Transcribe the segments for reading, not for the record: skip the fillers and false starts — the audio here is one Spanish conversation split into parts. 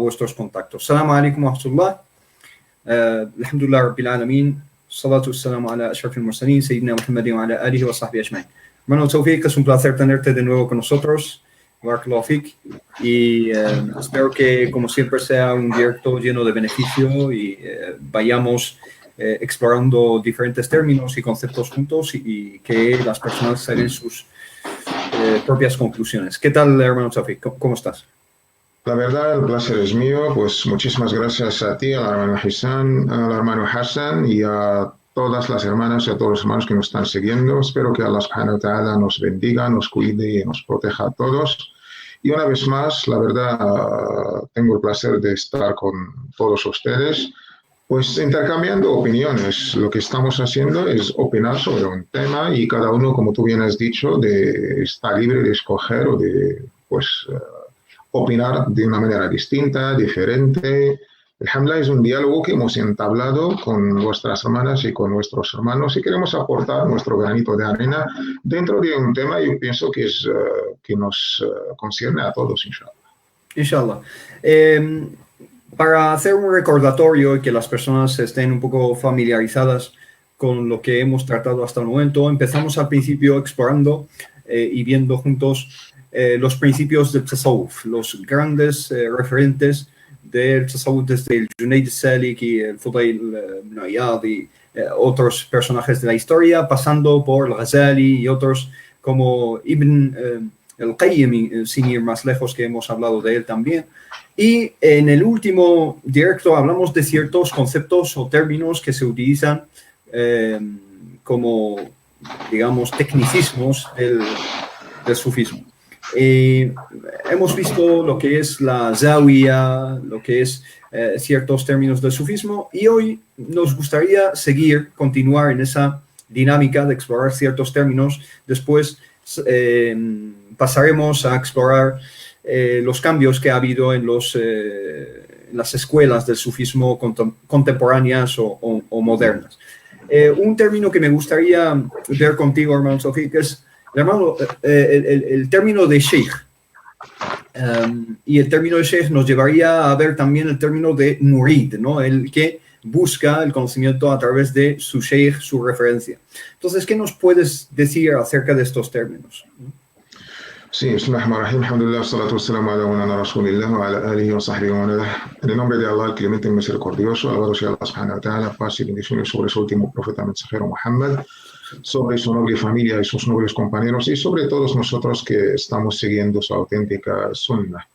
vuestros contactos. Assalamu alaikum wa rahmatullah. Alhamdulillah Rabbil Alamin. Salatu wassalamu ala ashrafil mursalin, Sayyidina Muhammadin wa ala alihi wa sahbihi ajma'in. Hermano Tawfiq, es un placer tenerte de nuevo con nosotros. Barakallahu fik. Y espero que, como siempre, sea un directo lleno de beneficio y vayamos explorando diferentes términos y conceptos juntos y que las personas saquen sus propias conclusiones. ¿Qué tal, hermano Tawfiq? ¿Cómo estás? La verdad, el placer es mío. Pues muchísimas gracias a ti, al hermano Hassan y a todas las hermanas y a todos los hermanos que nos están siguiendo. Espero que Allah subhanahu wa ta'ala nos bendiga, nos cuide y nos proteja a todos. Y una vez más, la verdad, tengo el placer de estar con todos ustedes, pues intercambiando opiniones. Lo que estamos haciendo es opinar sobre un tema y cada uno, como tú bien has dicho, está libre de escoger o de, opinar de una manera distinta, diferente. El Hamla es un diálogo que hemos entablado con nuestras hermanas y con nuestros hermanos y queremos aportar nuestro granito de arena dentro de un tema, yo pienso que nos concierne a todos, inshallah. Inshallah. Para hacer un recordatorio y que las personas estén un poco familiarizadas con lo que hemos tratado hasta el momento, empezamos al principio explorando y viendo juntos los principios del tasawwuf, los grandes referentes del tasawwuf desde el Junayd al-Salik y el Fudayl ibn Iyad y otros personajes de la historia, pasando por el Ghazali y otros como Ibn al-Qayyim, sin ir más lejos, que hemos hablado de él también. Y en el último directo hablamos de ciertos conceptos o términos que se utilizan como, digamos, tecnicismos del sufismo. Hemos visto lo que es la zawiya, lo que es ciertos términos del sufismo, y hoy nos gustaría continuar en esa dinámica de explorar ciertos términos. Después pasaremos a explorar los cambios que ha habido en las escuelas del sufismo contemporáneas o modernas. Un término que me gustaría ver contigo, hermano Tawfiq, es el término de sheikh. Y el término de sheikh nos llevaría a ver también el término de murid, ¿no? El que busca el conocimiento a través de su sheikh, su referencia. Entonces, ¿qué nos puedes decir acerca de estos términos? Sí, bismillahirrahmanirrahim, alhamdulillah, salatu wassalamu ala wa rasulillah wa ala alihi wa sahbihi wa ala. En el nombre de Allah, el clemente y misericordioso, alabado sea Allah subhanahu wa ta'ala, paz y bendiciones sobre su último profeta mensajero Muhammad, sobre su noble familia y sus nobles compañeros y sobre todos nosotros que estamos siguiendo su auténtica sunna.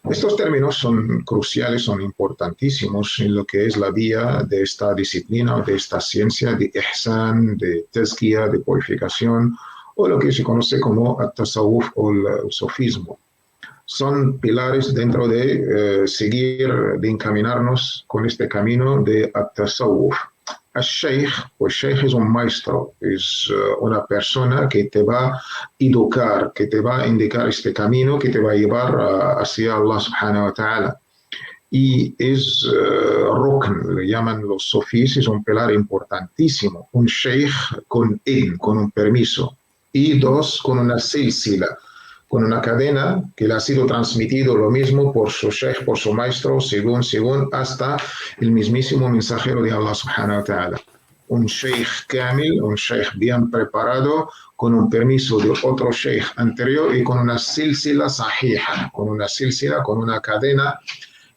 Estos términos son cruciales, son importantísimos en lo que es la vía de esta disciplina, de esta ciencia de ihsan, de tazkiyah, de purificación, o lo que se conoce como at-tasawwuf o el sufismo. Son pilares dentro de seguir, de encaminarnos con este camino de at-tasawwuf. Al-sheikh, pues sheikh es un maestro, es una persona que te va a educar, que te va a indicar este camino, que te va a llevar hacia Allah subhanahu wa ta'ala. Y es rukn, le llaman los sufís, es un pilar importantísimo. Un sheikh con idn, con un permiso. Y dos, con una silsila, con una cadena que le ha sido transmitido lo mismo por su sheikh, por su maestro, según, hasta el mismísimo mensajero de Allah subhanahu wa ta'ala. Un sheikh kamil, un sheikh bien preparado, con un permiso de otro sheikh anterior y con una silsila sahija, con una cadena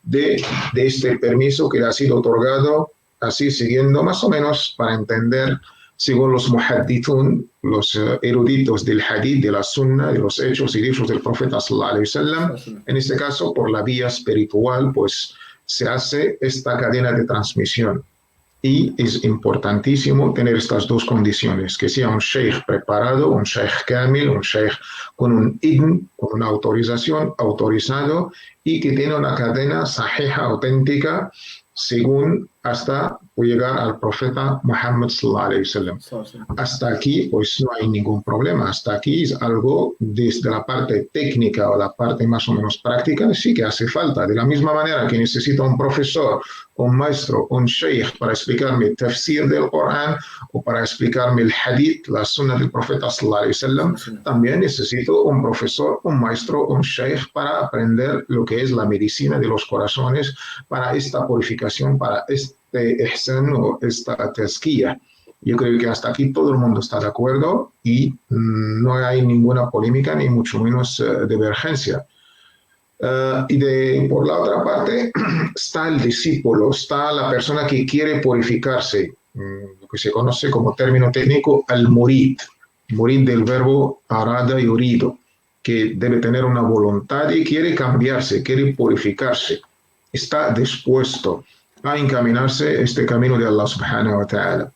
de este permiso que le ha sido otorgado, así siguiendo más o menos para entender, según los muhaddithun, los eruditos del hadith, de la sunna, de los hechos y dichos del profeta sallallahu alaihi wasallam, en este caso por la vía espiritual, pues se hace esta cadena de transmisión. Y es importantísimo tener estas dos condiciones, que sea un sheikh preparado, un sheikh kamil, un sheikh con un idn, con una autorización, autorizado, y que tiene una cadena sahih auténtica, según hasta llegar al profeta Muhammad sallallahu alaihi wasallam. Hasta aquí, pues no hay ningún problema. Hasta aquí es algo desde la parte técnica o la parte más o menos práctica, sí que hace falta. De la misma manera que necesito un profesor, un maestro, un sheikh para explicarme el tafsir del Corán o para explicarme el hadith, la sunna del profeta sallallahu alaihi wasallam, también necesito un profesor, un maestro, un sheikh para aprender lo que es la medicina de los corazones, para esta purificación, para este ihsan o esta tazkiyah. Yo creo que hasta aquí todo el mundo está de acuerdo y no hay ninguna polémica ni mucho menos divergencia. Por la otra parte está el discípulo, está la persona que quiere purificarse, lo que se conoce como término técnico al murid, murid del verbo arada y urido, que debe tener una voluntad y quiere cambiarse, quiere purificarse, está dispuesto a encaminarse este camino de Allah subhanahu wa ta'ala.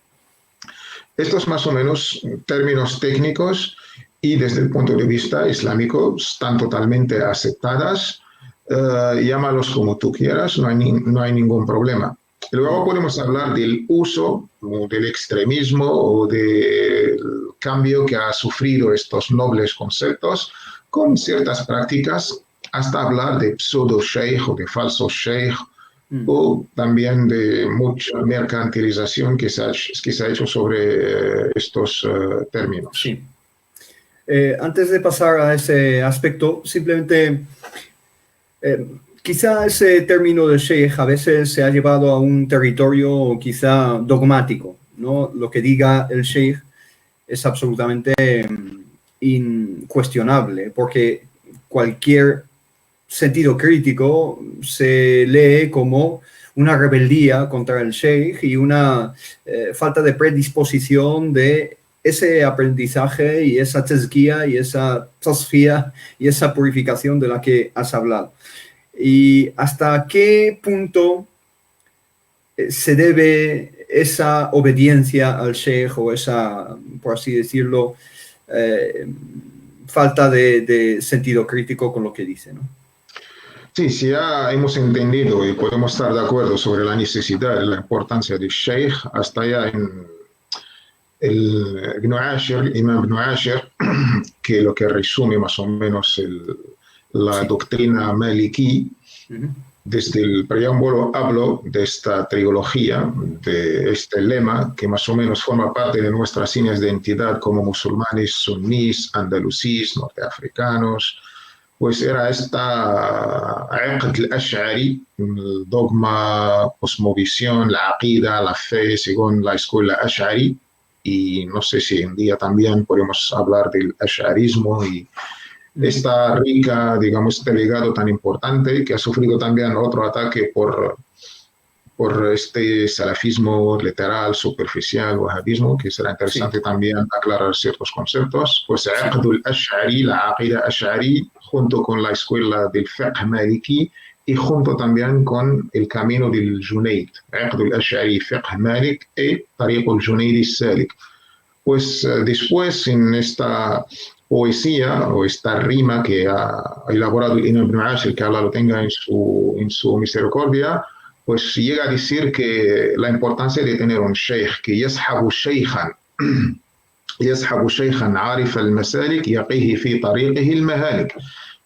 Estos más o menos términos técnicos y desde el punto de vista islámico están totalmente aceptadas. Llámalos como tú quieras, no hay ningún problema. Luego podemos hablar del uso, o del extremismo o del cambio que ha sufrido estos nobles conceptos con ciertas prácticas, hasta hablar de pseudo-sheikh o de falso sheikh, o también de mucha mercantilización que se ha hecho sobre estos términos. Sí. Antes de pasar a ese aspecto, simplemente quizá ese término de sheikh a veces se ha llevado a un territorio quizá dogmático, ¿no? Lo que diga el sheikh es absolutamente incuestionable, porque cualquier sentido crítico se lee como una rebeldía contra el sheikh y una falta de predisposición de ese aprendizaje y esa tazkiyah y esa tasfiyah y esa purificación de la que has hablado. ¿Y hasta qué punto se debe esa obediencia al sheikh o esa, por así decirlo, falta de sentido crítico con lo que dice, ¿no? Sí, si ya hemos entendido y podemos estar de acuerdo sobre la necesidad y la importancia del sheikh, hasta ya en el Imam Ibn Ashir, que lo que resume más o menos la doctrina maliki, desde el preámbulo hablo de esta trilogía, de este lema que más o menos forma parte de nuestras señas de identidad como musulmanes, sunníes, andalusíes, norteafricanos. Pues era esta Aqd al-Ash'ari, el dogma, cosmovisión, la aqida, la fe según la escuela Ash'ari, y no sé si en día también podemos hablar del ash'arismo y esta rica, digamos, este legado tan importante que ha sufrido también otro ataque por este salafismo literal, superficial, wahabismo, que será interesante también aclarar ciertos conceptos. Pues Aqd al-Ash'ari, la aqida Ash'ari, junto con la escuela del fiqh maliki y junto también con el camino del Junayd, Aqd al-Ash'ari, fiqh malik y Tariq al-Junayd al-Salik. Pues después en esta poesía o esta rima que ha elaborado el Imam Ibn Ashir, que Allah lo tenga en su misericordia, pues llega a decir que la importancia de tener un sheikh que yashabu shaykhan عارف المسالك يقيه في طريقه المهالك.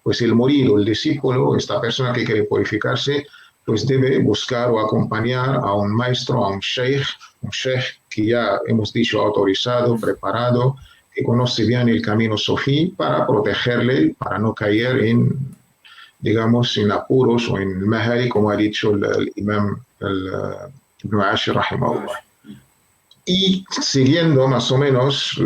Pues el murid o el discípulo, esta persona que quiere purificarse, pues debe buscar o acompañar a un maestro, a un sheikh que ya hemos dicho autorizado, preparado, que conoce bien el camino sufí para protegerle, para no caer en, digamos, en apuros o en mahali, como ha dicho el imam Ibn Ashir, rahimahullah. Y siguiendo más o menos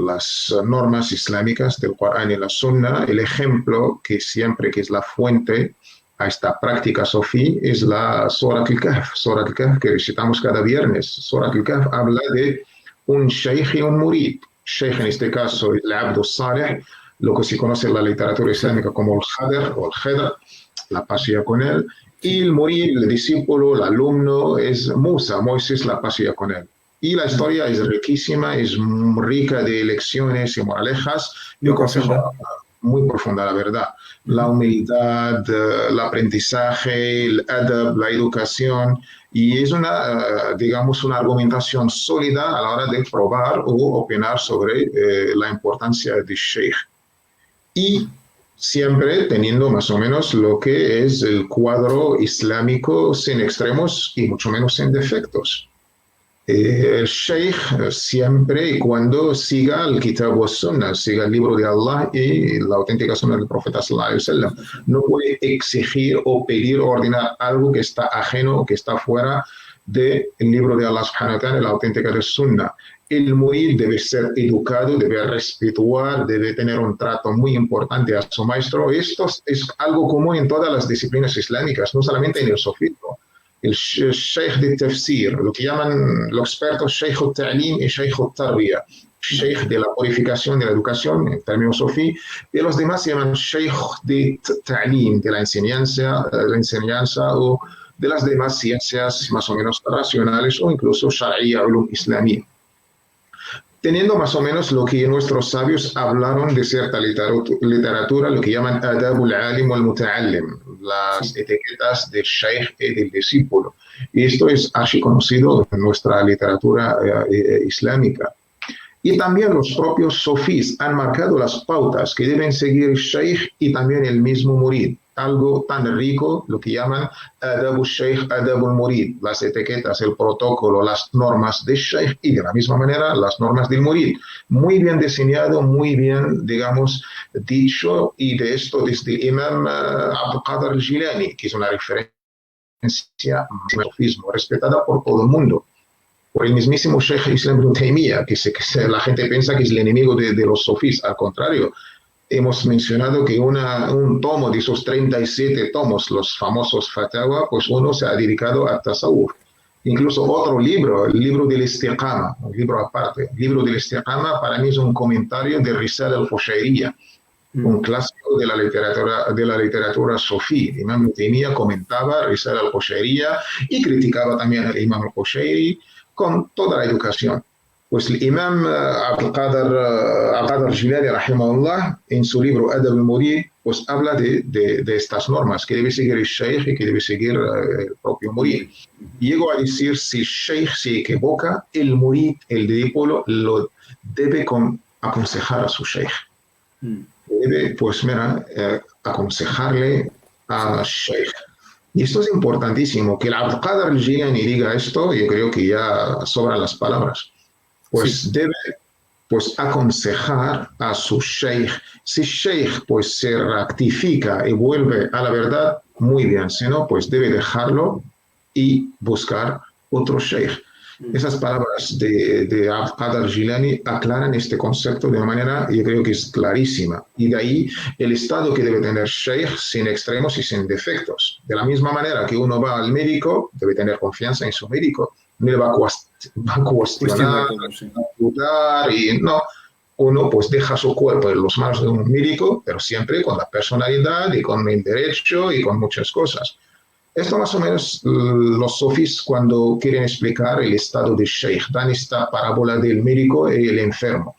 las normas islámicas del Corán y la Sunna, el ejemplo que siempre que es la fuente a esta práctica sufí es la Surat al-Kahf. Surat al-Kahf que recitamos cada viernes. Surat al-Kahf habla de un sheikh y un murid. Sheikh en este caso el Abd Salih, lo que se conoce en la literatura islámica como el Khadr o el Khidr, la pasea con él, y el murid, el discípulo, el alumno es Musa, Moisés la pasea con él. Y la historia es riquísima, es rica de lecciones y moralejas. Yo aconsejo muy profunda, la verdad. La humildad, el aprendizaje, el adab, la educación, Y es una, digamos, una argumentación sólida a la hora de probar o opinar sobre la importancia del sheikh. Y siempre teniendo más o menos lo que es el cuadro islámico sin extremos y mucho menos sin defectos. El sheikh siempre y cuando siga el Kitab wa Sunnah, siga el libro de Allah y la auténtica Sunnah del Profeta sallallahu alaihi wasallam, no puede exigir o pedir o ordenar algo que está ajeno, que está fuera del libro de Allah subhanahu wa ta'ala, la auténtica de Sunnah. El murid debe ser educado, debe respetar, debe tener un trato muy importante a su maestro. Esto es algo común en todas las disciplinas islámicas, no solamente en el sofismo. El sheikh de tafsir, lo que llaman los expertos sheikh al-ta'lim y sheikh al-tarbiya, sheikh de la purificación de la educación, en términos sofí, y los demás se llaman sheikh de ta'lim, de la enseñanza o de las demás ciencias más o menos racionales o incluso shari'a, ulum islamí. Teniendo más o menos lo que nuestros sabios hablaron de cierta literatura, lo que llaman adab al-alim wal-muta'allim, las etiquetas del sheikh y del discípulo. Y esto es así conocido en nuestra literatura islámica. Y también los propios sofís han marcado las pautas que deben seguir el sheikh y también el mismo murid. Algo tan rico, lo que llaman adab al-sheikh, adab al-murid, las etiquetas, el protocolo, las normas del sheikh y de la misma manera las normas del murid. Muy bien diseñado, muy bien, digamos, dicho, y de esto desde el imam Abdul Qadir al-Jilani, que es una referencia al sofismo respetada por todo el mundo. Por el mismísimo Sheikh Islam ibn Taymiyyah, la gente piensa que es el enemigo de los sofís. Al contrario, hemos mencionado que un tomo de esos 37 tomos, los famosos Fatawa, pues uno se ha dedicado a Tasawwuf. Incluso otro libro, el libro del Istiqama, un libro aparte. El libro del Istiqama para mí es un comentario de Risala al-Qushayriya, un clásico de la literatura sofí. Imam Ibn Taymiyyah comentaba Risala al-Qushayriya y criticaba también al Imam al-Qushayri con toda la educación. Pues el imam Abdul Qadir Jilani, rahimahullah, en su libro Adab al-Murid, pues habla de estas normas que debe seguir el sheikh y que debe seguir el propio murid. Llego a decir, si el sheikh se equivoca, el murid, el discípulo, lo debe aconsejar a su sheikh. Debe, pues mira, aconsejarle al sheikh. Y esto es importantísimo, que el Abdul Qadir Jilani diga esto, yo creo que ya sobran las palabras. Pues debe pues aconsejar a su sheikh. Si sheikh pues se rectifica y vuelve a la verdad, muy bien. Si no, pues debe dejarlo y buscar otro sheikh. Esas palabras de Abdul Qadir Jilani aclaran este concepto de una manera, yo creo que es clarísima. Y de ahí el estado que debe tener sheikh sin extremos y sin defectos. De la misma manera que uno va al médico, debe tener confianza en su médico. No le va a cuestionar, dudar y no. Uno pues deja su cuerpo en las manos de un médico, pero siempre con la personalidad y con el derecho y con muchas cosas. Esto más o menos los sofís cuando quieren explicar el estado del sheikh dan esta parábola del médico y el enfermo.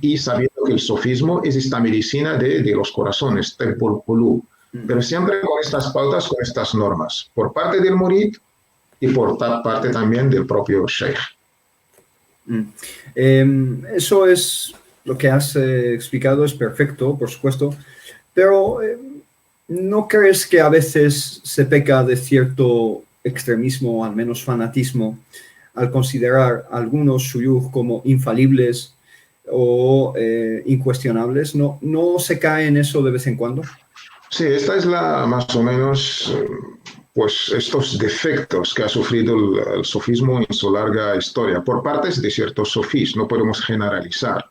Y sabiendo que el sofismo es esta medicina de los corazones, pero siempre con estas pautas, con estas normas, por parte del murid y por parte también del propio sheikh. Eso es lo que has explicado, es perfecto, por supuesto, pero ¿no crees que a veces se peca de cierto extremismo o al menos fanatismo al considerar a algunos shuyukh como infalibles o incuestionables? ¿No se cae en eso de vez en cuando? Sí, esta es más o menos pues estos defectos que ha sufrido el sofismo en su larga historia por partes de ciertos sofís. No podemos generalizar.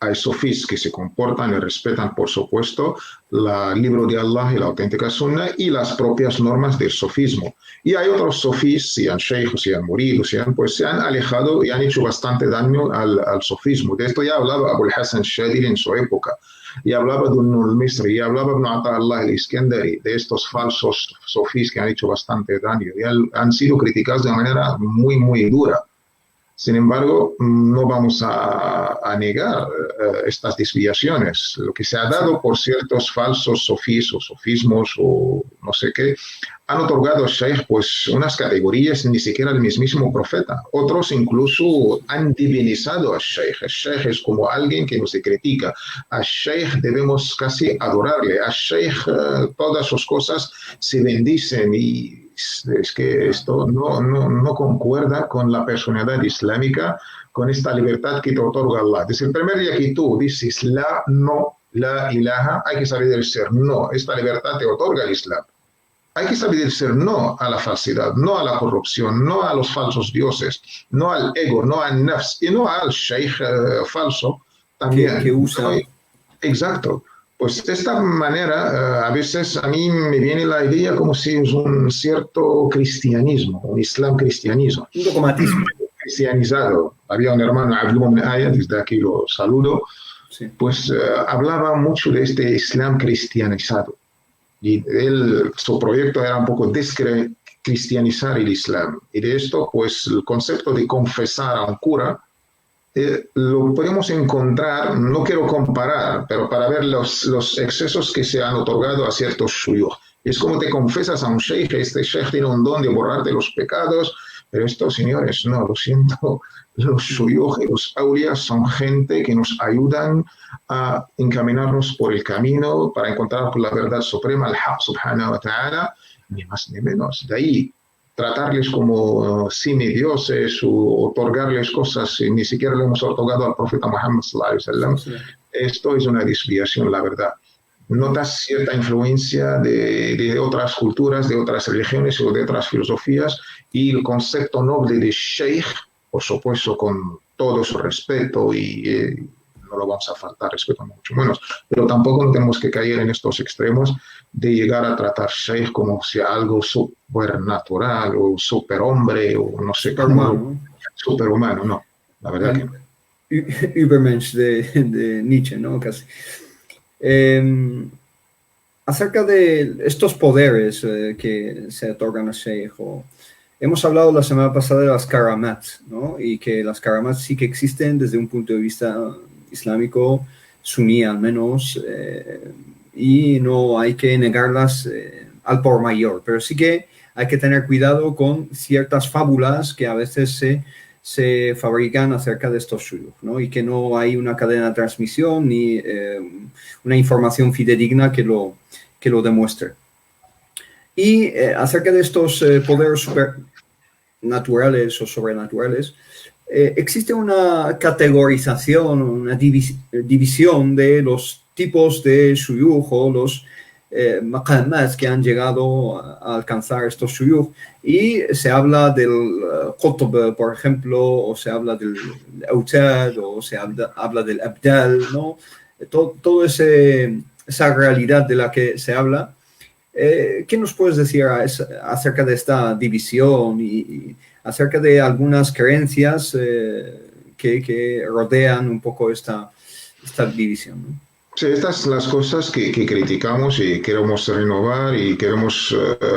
Hay sofís que se comportan y respetan, por supuesto, el libro de Allah y la auténtica Sunnah y las propias normas del sofismo. Y hay otros sofís, sean sheikh, sean murid, pues se han alejado y han hecho bastante daño al sofismo. De esto ya hablaba Abu al-Hasan Shadili en su época. Y hablaba de un Misri, y hablaba de Ibn Ata'Allah al-Iskandari, de estos falsos sofís que han hecho bastante daño y han sido criticados de una manera muy, muy dura. Sin embargo, no vamos a negar estas desviaciones. Lo que se ha dado por ciertos falsos sofís o sofismos o no sé qué, han otorgado al Sheikh pues unas categorías ni siquiera el mismísimo profeta. Otros incluso han divinizado al Sheikh. El Sheikh es como alguien que nos critica. Al Sheikh debemos casi adorarle. Al Sheikh todas sus cosas se bendicen y es que esto no concuerda con la personalidad islámica, con esta libertad que te otorga Allah. Desde el primer día que tú dices la, no, la ilaha, hay que saber decir no. Esta libertad te otorga el Islam. Hay que saber decir no a la falsedad, no a la corrupción, no a los falsos dioses, no al ego, no al nafs y no al sheikh falso también. Que usa. Exacto. Pues de esta manera, a veces a mí me viene la idea como si es un cierto cristianismo, un islam cristianismo. Un dogmatismo. Cristianizado. Había un hermano, Abdul Aya, desde aquí lo saludo, sí. Pues hablaba mucho de este islam cristianizado. Y su proyecto era un poco descristianizar el islam. Y de esto, pues el concepto de confesar a un cura, lo podemos encontrar, no quiero comparar, pero para ver los excesos que se han otorgado a ciertos shuyukh. Es como te confesas a un sheikh, este sheikh tiene un don de borrarte los pecados, pero estos señores, no, lo siento, los shuyukh y los awliyas son gente que nos ayudan a encaminarnos por el camino para encontrar la verdad suprema, el haq subhanahu wa ta'ala, ni más ni menos. De ahí tratarles como semidioses o otorgarles cosas que ni siquiera le hemos otorgado al profeta Muhammad sallallahu alaihi wasallam. Sí. Esto es una desviación, la verdad. Notas cierta influencia de otras culturas, de otras religiones o de otras filosofías, y el concepto noble de sheikh, por supuesto, con todo su respeto y no lo vamos a faltar respeto mucho menos, pero tampoco no tenemos que caer en estos extremos de llegar a tratar sheikh como si algo supernatural o superhombre o no sé cómo. Superhumano, no, la verdad que no. Übermensch de Nietzsche, ¿no? Casi. Acerca de estos poderes que se otorgan a Sheikh, hemos hablado la semana pasada de las karamat, ¿no? Y que las karamat sí que existen desde un punto de vista islámico, suní al menos, y no hay que negarlas al por mayor, pero sí que hay que tener cuidado con ciertas fábulas que a veces se fabrican acerca de estos shuyukh, ¿no? Y que no hay una cadena de transmisión ni una información fidedigna que lo demuestre. Y acerca de estos poderes supernaturales o sobrenaturales, existe una categorización, una división de los tipos de shuyukh o los maqamat que han llegado a alcanzar estos shuyukh, y se habla del qutb, por ejemplo, o se habla del autad, o se habla del abdal, ¿no? Todo esa realidad de la que se habla. ¿Qué nos puedes decir acerca de esta división y acerca de algunas creencias que rodean un poco esta división, ¿no? Sí, estas son las cosas que criticamos y queremos renovar y queremos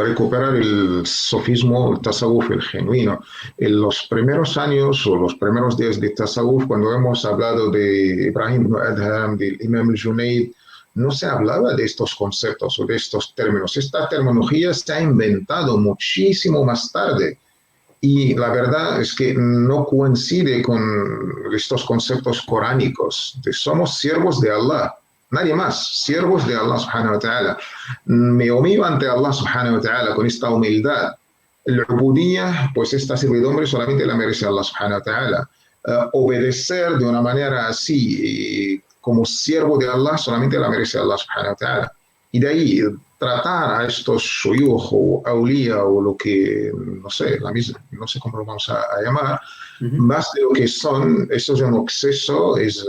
recuperar el sofismo, el tasawuf, el genuino. En los primeros años o los primeros días de tasawuf, cuando hemos hablado de Ibrahim ibn Adham, del Imam al-Junayd, no se hablaba de estos conceptos o de estos términos. Esta terminología se ha inventado muchísimo más tarde. Y la verdad es que no coincide con estos conceptos coránicos. Somos siervos de Allah, nadie más, siervos de Allah subhanahu wa ta'ala. Me humillo ante Allah subhanahu wa ta'ala con esta humildad. El ubudiyya, pues esta servidumbre solamente la merece Allah subhanahu wa ta'ala. Obedecer de una manera así, como siervo de Allah, solamente la merece Allah subhanahu wa ta'ala. Y de ahí tratar a estos shuyukh o awliya o lo que, no sé cómo lo vamos a llamar, más de lo que son, esto es un exceso, es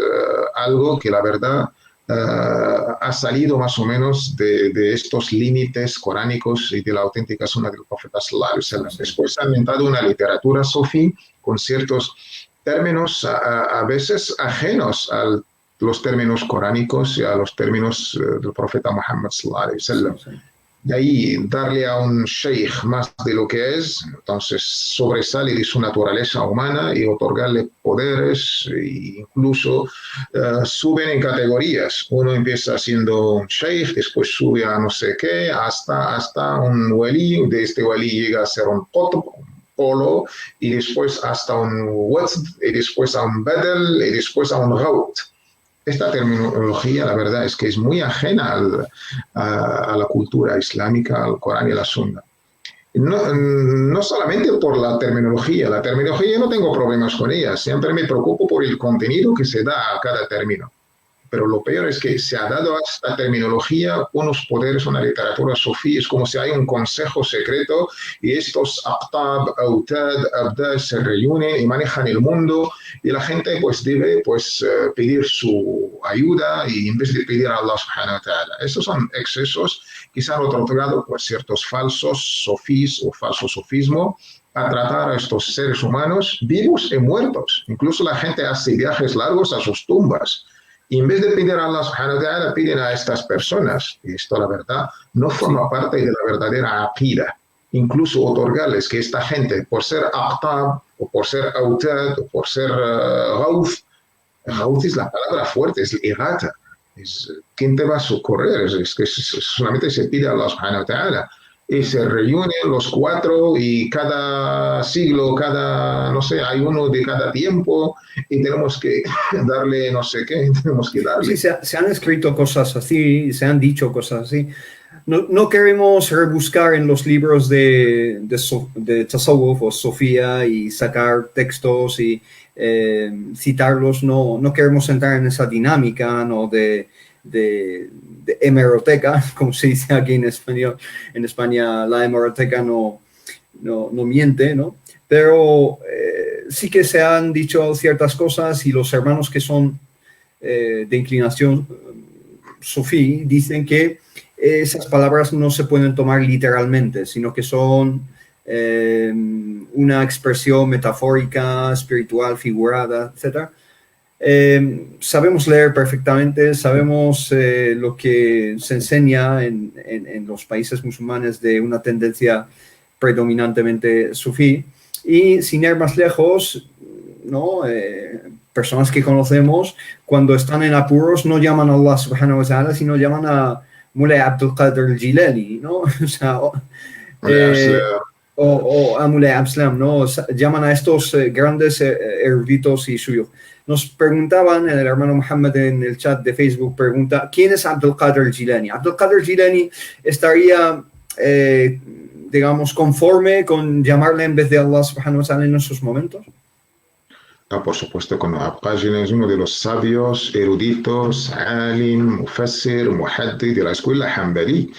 algo que la verdad ha salido más o menos de estos límites coránicos y de la auténtica sunna del profeta sallallahu alaihi wasallam. Después se ha inventado una literatura sofí con ciertos términos a veces ajenos a los términos coránicos y a los términos del profeta Muhammad sallallahu alaihi wasallam. de ahí darle a un sheikh más de lo que es, entonces sobresale de su naturaleza humana y otorgarle poderes, e incluso suben en categorías. Uno empieza siendo un sheikh, después sube a no sé qué, hasta un wali, de este wali llega a ser un qutb, polo, y después hasta un wazd, y después a un badal, y después a un gaut. Esta terminología, la verdad, es que es muy ajena a la cultura islámica, al Corán y a la Sunna. No solamente por la terminología no tengo problemas con ella, siempre me preocupo por el contenido que se da a cada término. Pero lo peor es que se ha dado a esta terminología unos poderes, una literatura sufí, es como si hay un consejo secreto y estos aqtab, autad, abdal se reúnen y manejan el mundo y la gente pues debe pedir su ayuda y en vez de pedir a Allah subhanahu wa ta'ala. Estos son excesos que se han otorgado por ciertos falsos sofís o falso sofismo a tratar a estos seres humanos vivos y muertos. Incluso la gente hace viajes largos a sus tumbas. Y en vez de pedir a Allah subhanahu wa ta'ala, piden a estas personas. Y esto, la verdad, no forma parte de la verdadera aqida. Incluso otorgarles que esta gente, por ser aqtab, o por ser autad, o por ser gauth, gauth es la palabra fuerte, es igata. ¿Quién te va a socorrer? Es que solamente se pide a Allah subhanahu wa ta'ala. Y se reúnen los cuatro y cada siglo, no sé, hay uno de cada tiempo y tenemos que darle no sé qué, tenemos que darle. Sí, se han escrito cosas así, se han dicho cosas así. No queremos rebuscar en los libros de Tasawwuf o Sofía y sacar textos y citarlos. No queremos entrar en esa dinámica, ¿no? de hemeroteca, como se dice aquí en español. En España la hemeroteca no miente, ¿no? Pero sí que se han dicho ciertas cosas y los hermanos que son de inclinación sufí dicen que esas palabras no se pueden tomar literalmente, sino que son una expresión metafórica, espiritual, figurada, etc. Sabemos leer perfectamente, sabemos lo que se enseña en los países musulmanes de una tendencia predominantemente sufí, y sin ir más lejos, ¿no? Personas que conocemos, cuando están en apuros, no llaman a Allah subhanahu wa ta'ala, sino llaman a Mulay Abdul Qadir al-Jilani, ¿no? O sea, o a Mulay Abslam, ¿no? O sea, llaman a estos grandes eruditos y suyos. Nos preguntaban, el hermano Muhammad en el chat de Facebook pregunta, ¿quién es Abdul Qadir al-Jilani? Abdul Qadir al-Jilani estaría, digamos, conforme con llamarle en vez de Allah subhanahu wa ta'ala en esos momentos. Por supuesto que no. Abqajin es uno de los sabios, eruditos, alim, mufassir, muhaddid de la escuela Hanbali.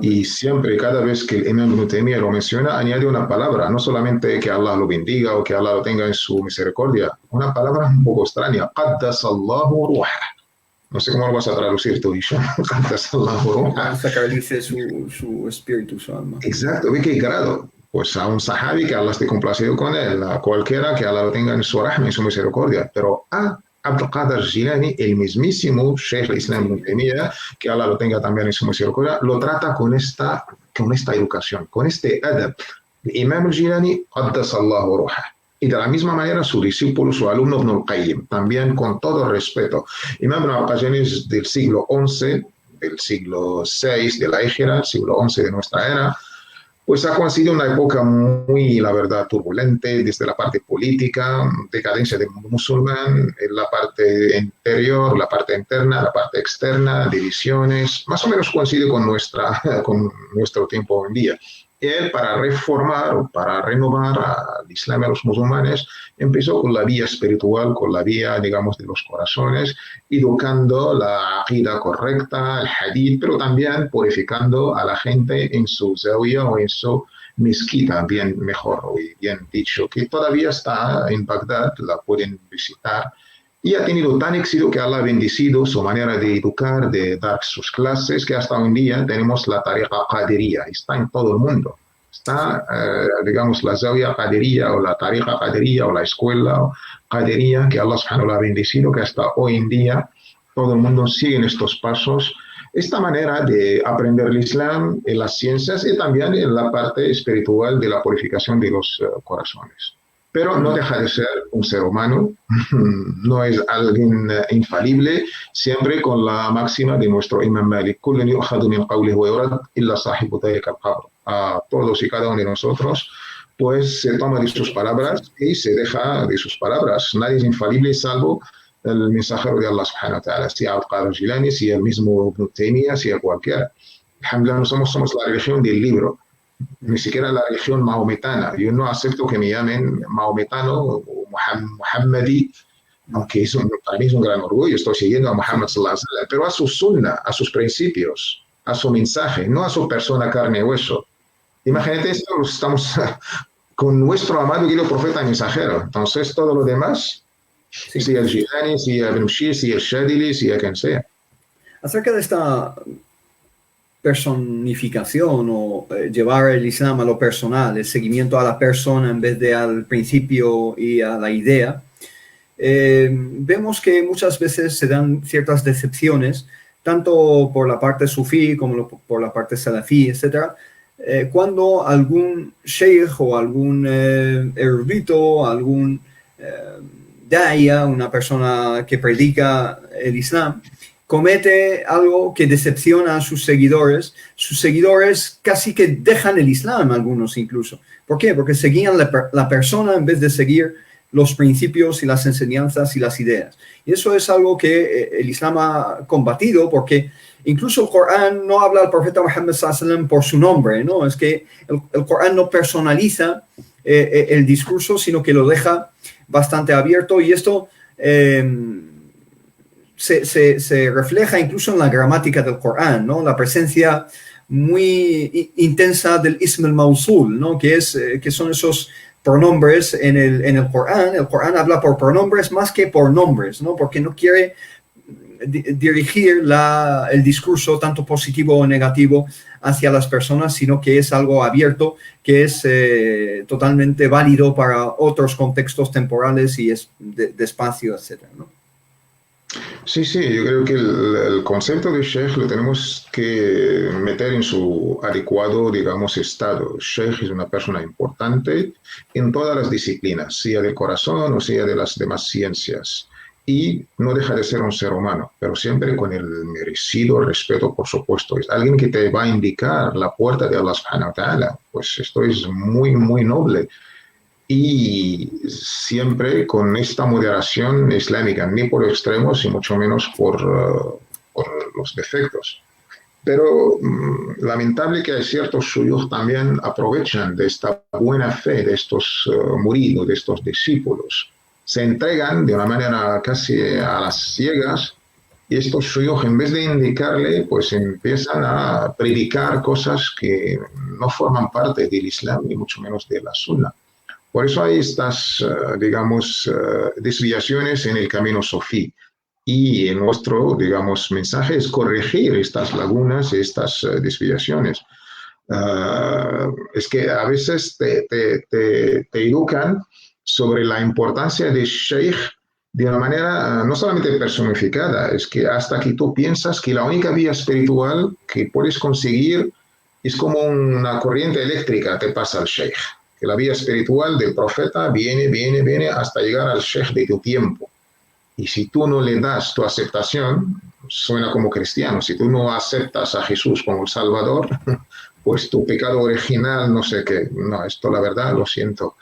Y siempre, cada vez que el Imam Ibn Taymiyyah lo menciona, añade una palabra. No solamente que Allah lo bendiga o que Allah lo tenga en su misericordia. Una palabra un poco extraña. Qaddasallahu ruha. No sé cómo lo vas a traducir tú, Hisham. Qaddasallahu ruha. Sacarle su espíritu, su alma. Exacto. ¿De qué grado? Pues a un sahabi que Allah esté complacido con él, a cualquiera que Allah lo tenga en su rahma, en su misericordia, pero a Abdul Qadir Jilani, el mismísimo Sheikh al-Islam Ibn Taymiyyah, que Allah lo tenga también en su misericordia, lo trata con esta educación, con este adab. Imam al-Jilani, qaddasallahu ruha. Y de la misma manera su discípulo, su alumno Ibn al-Qayyim, también con todo respeto. Imam Ibn al-Qayyim es del siglo XI, del siglo VI de la Hijra, siglo XI de nuestra era. Pues ha sido una época muy, la verdad, turbulente desde la parte política, decadencia del mundo musulmán, la parte interior, la parte interna, la parte externa, divisiones, más o menos coincide con nuestro tiempo hoy en día. Él, para reformar, para renovar al Islam y a los musulmanes, empezó con la vía espiritual, con la vía, digamos, de los corazones, educando la aqida correcta, el hadith, pero también purificando a la gente en su zawiya o en su mezquita, bien mejor, o bien dicho, que todavía está en Bagdad, la pueden visitar. Y ha tenido tan éxito que Allah ha bendecido su manera de educar, de dar sus clases, que hasta hoy en día tenemos la tariqa Qadiriyya, está en todo el mundo. Está, digamos, la Zawiya Qadiriyya o la tariqa Qadiriyya o la escuela Qadiriyya, que Allah subhanahu wa ta'ala ha bendecido, que hasta hoy en día todo el mundo sigue en estos pasos esta manera de aprender el Islam en las ciencias y también en la parte espiritual de la purificación de los corazones. Pero no deja de ser un ser humano, no es alguien infalible, siempre con la máxima de nuestro Imam Malik: a todos y cada uno de nosotros pues se toma de sus palabras y se deja de sus palabras. Nadie es infalible salvo el mensajero de Allah subhanahu wa ta'ala, sea Al-Qadir Jilani, sea el mismo Ibn Taymiyyah, sea cualquiera. Alhamdulillah, no somos la religión del libro, ni siquiera la religión mahometana. Yo no acepto que me llamen mahometano o muhammadi, aunque para mí es un gran orgullo, estoy siguiendo a Muhammad sallallahu alaihi wasallam, pero a su sunna, a sus principios, a su mensaje, no a su persona, carne y hueso. Imagínate esto, estamos con nuestro amado y querido profeta mensajero. Entonces, todo lo demás, sí, si el Jilani, si el Ibn Shih, si el Shadili, si el quien sea. Acerca de esta personificación o llevar el Islam a lo personal, el seguimiento a la persona en vez de al principio y a la idea, vemos que muchas veces se dan ciertas decepciones, tanto por la parte sufí como por la parte salafí, etc., cuando algún sheikh o algún erudito, algún daya, una persona que predica el Islam, comete algo que decepciona a sus seguidores casi que dejan el Islam, algunos incluso. ¿Por qué? Porque seguían la persona en vez de seguir los principios y las enseñanzas y las ideas. Y eso es algo que el Islam ha combatido, porque incluso el Corán no habla al profeta Muhammad sallallahu alaihi wasallam por su nombre, ¿no? Es que el Corán no personaliza el discurso, sino que lo deja bastante abierto, y esto se refleja incluso en la gramática del Corán, ¿no? La presencia muy intensa del ism al-mawsul, ¿no? Que son esos pronombres en el Corán. El Corán habla por pronombres más que por nombres, ¿no? Porque no quiere dirigir el discurso tanto positivo o negativo hacia las personas, sino que es algo abierto, que es totalmente válido para otros contextos temporales y de espacio, etc., ¿no? Sí, yo creo que el concepto de sheikh lo tenemos que meter en su adecuado, digamos, estado. Sheikh es una persona importante en todas las disciplinas, sea del corazón o sea de las demás ciencias. Y no deja de ser un ser humano, pero siempre con el merecido respeto, por supuesto. Es alguien que te va a indicar la puerta de Allah subhanahu wa ta'ala. Pues esto es muy, muy noble. Y siempre con esta moderación islámica, ni por extremos y mucho menos por los defectos. Pero lamentable que hay ciertos suyos también aprovechan de esta buena fe de estos muridos, de estos discípulos. Se entregan de una manera casi a las ciegas, y estos suyos, en vez de indicarle, pues empiezan a predicar cosas que no forman parte del Islam, ni mucho menos de la Sunna. Por eso hay estas, digamos, desviaciones en el camino sufí. Y nuestro, digamos, mensaje es corregir estas lagunas, estas desviaciones. Es que a veces te educan sobre la importancia de sheikh de una manera no solamente personificada, es que hasta que tú piensas que la única vía espiritual que puedes conseguir es como una corriente eléctrica, te pasa al sheikh. Que la vía espiritual del profeta viene hasta llegar al sheikh de tu tiempo. Y si tú no le das tu aceptación, suena como cristiano, si tú no aceptas a Jesús como el Salvador, pues tu pecado original, no sé qué. No, esto la verdad, lo siento.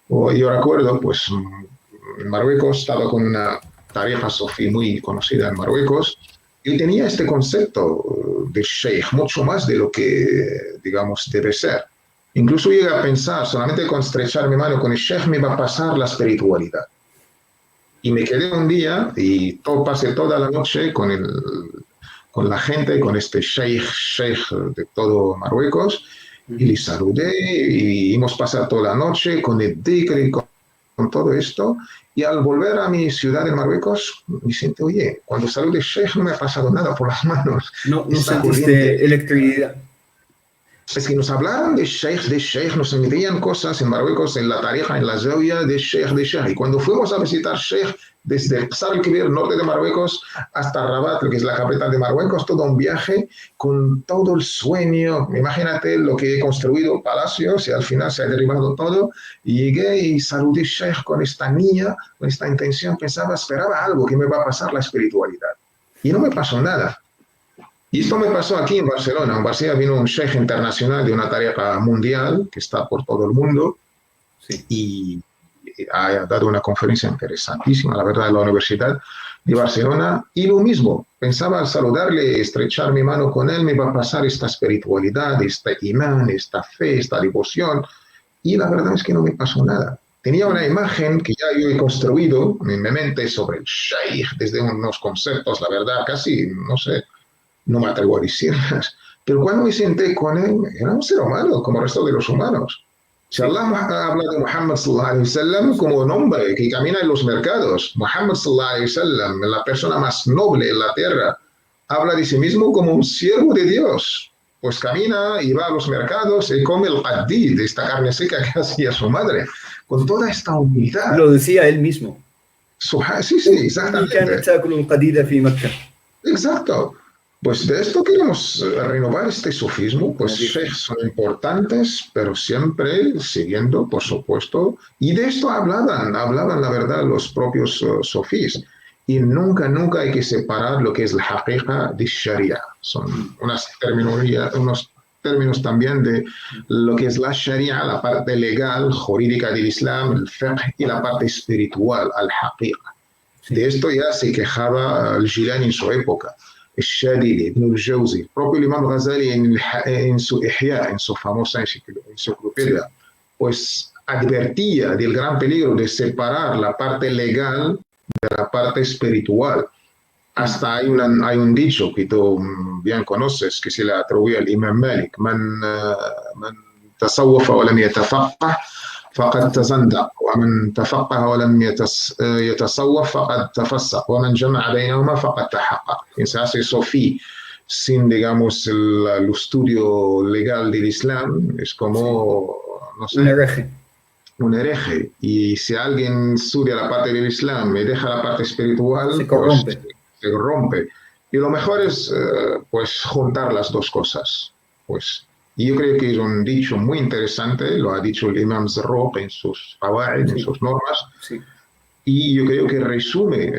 Yo recuerdo, pues, en Marruecos, estaba con una tariqa sufí muy conocida en Marruecos, y tenía este concepto de sheikh, mucho más de lo que, digamos, debe ser. Incluso llegué a pensar, solamente con estrechar mi mano con el sheikh me va a pasar la espiritualidad. Y me quedé un día y pasé toda la noche con la gente, con este sheikh de todo Marruecos, y le saludé y hemos pasado toda la noche con el dhikr y con todo esto. Y al volver a mi ciudad de Marruecos, me siento, oye, cuando salude sheikh no me ha pasado nada por las manos. No sentiste electricidad. Es que nos hablaron de sheikh, nos metían cosas en Marruecos, en la tariqa, en la zawia de sheikh. Y cuando fuimos a visitar sheikh, desde Qasr el-Kibir, norte de Marruecos, hasta Rabat, que es la capital de Marruecos, todo un viaje con todo el sueño. Imagínate lo que he construido, palacios, y al final se ha derribado todo. Y llegué y saludé sheikh con esta niña, con esta intención, esperaba algo, que me va a pasar la espiritualidad. Y no me pasó nada. Y esto me pasó aquí en Barcelona. En Barcelona vino un sheikh internacional de una tariqa mundial que está por todo el mundo Sí. y ha dado una conferencia interesantísima, la verdad, en la Universidad de Barcelona. Y lo mismo, pensaba saludarle, estrechar mi mano con él, me va a pasar esta espiritualidad, este imán, esta fe, esta devoción. Y la verdad es que no me pasó nada. Tenía una imagen que ya yo he construido en mi mente sobre el sheikh desde unos conceptos, la verdad, casi, no sé, no me atrevo a decirlas, pero cuando me senté con él, era un ser humano, como el resto de los humanos. Si Sí. Allah habla de Muhammad sallallahu alaihi wasallam como un hombre que camina en los mercados, Muhammad sallallahu alaihi wasallam, la persona más noble en la tierra, habla de sí mismo como un siervo de Dios. Pues camina y va a los mercados y come el qaddid, esta carne seca que hacía su madre, con toda esta humildad. Lo decía él mismo. Sí, sí, exactamente. Exacto. Pues de esto queremos renovar este sufismo, pues sheikhs son importantes, pero siempre siguiendo, por supuesto, y de esto hablaban la verdad los propios sufís, y nunca hay que separar lo que es la haqiqa de sharia, son unos términos también de lo que es la sharia, la parte legal, jurídica del Islam, el fiqh, y la parte espiritual, al haqiqa. Sí. De esto ya se quejaba el Jilani en su época. Shadili, Ibn al-Jawzi, el propio Imam Ghazali en su Ihya, en su famosa enciclopedia, sí, pues advertía del gran peligro de separar la parte legal de la parte espiritual. Hasta hay un dicho que tú bien conoces, que se le atribuye al Imam Malik, man tasawwafa wa lam yatafaqqa فقد تزندق ومن تفقه ولم يتصوف فقد تفسق ومن جمع بينهما فقد تحقق. Quien se hace sofí sin, digamos, el estudio legal del Islam es como, no sé, un hereje. Y si alguien estudia la parte del Islam y deja la parte espiritual, se corrompe. Pues, se rompe. Y lo mejor es, pues, juntar las dos cosas. Pues, y yo creo que es un dicho muy interesante, lo ha dicho el Imam Zarruq en sus Qawaid, en sus normas, y yo creo que resume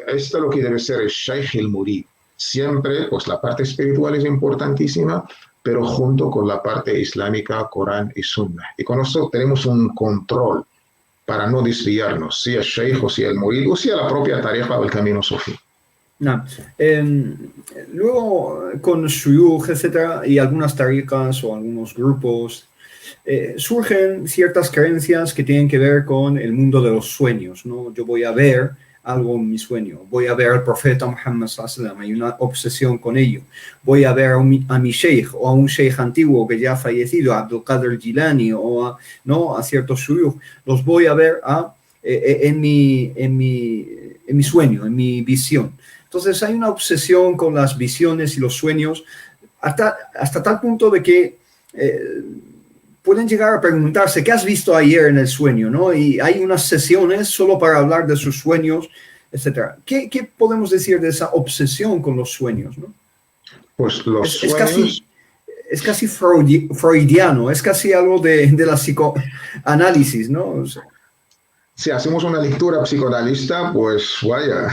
esto lo que debe ser el Shaykh el Murid. Siempre, pues la parte espiritual es importantísima, pero junto con la parte islámica, Corán y Sunnah. Y con esto tenemos un control para no desviarnos, sea el Shaykh o sea el Murid, o sea la propia tariqa del camino sufí. No. Luego, con shuyukh, etcétera, y algunas tariqas o algunos grupos, surgen ciertas creencias que tienen que ver con el mundo de los sueños, ¿no? Yo voy a ver algo en mi sueño, voy a ver al profeta Muhammad sallallahu alaihi wasallam, hay una obsesión con ello, voy a ver a mi sheikh o a un sheikh antiguo que ya ha fallecido, a Abdul Qadir Jilani o a ciertos shuyukh, los voy a ver en mi sueño, en mi visión. Entonces hay una obsesión con las visiones y los sueños hasta tal punto de que pueden llegar a preguntarse, ¿qué has visto ayer en el sueño? ¿No? Y hay unas sesiones solo para hablar de sus sueños, etc. ¿Qué podemos decir de esa obsesión con los sueños? ¿No? Pues los sueños... Es casi freudiano, es casi algo de la psicoanálisis, ¿no? O sea, si hacemos una lectura psicoanalista, pues vaya,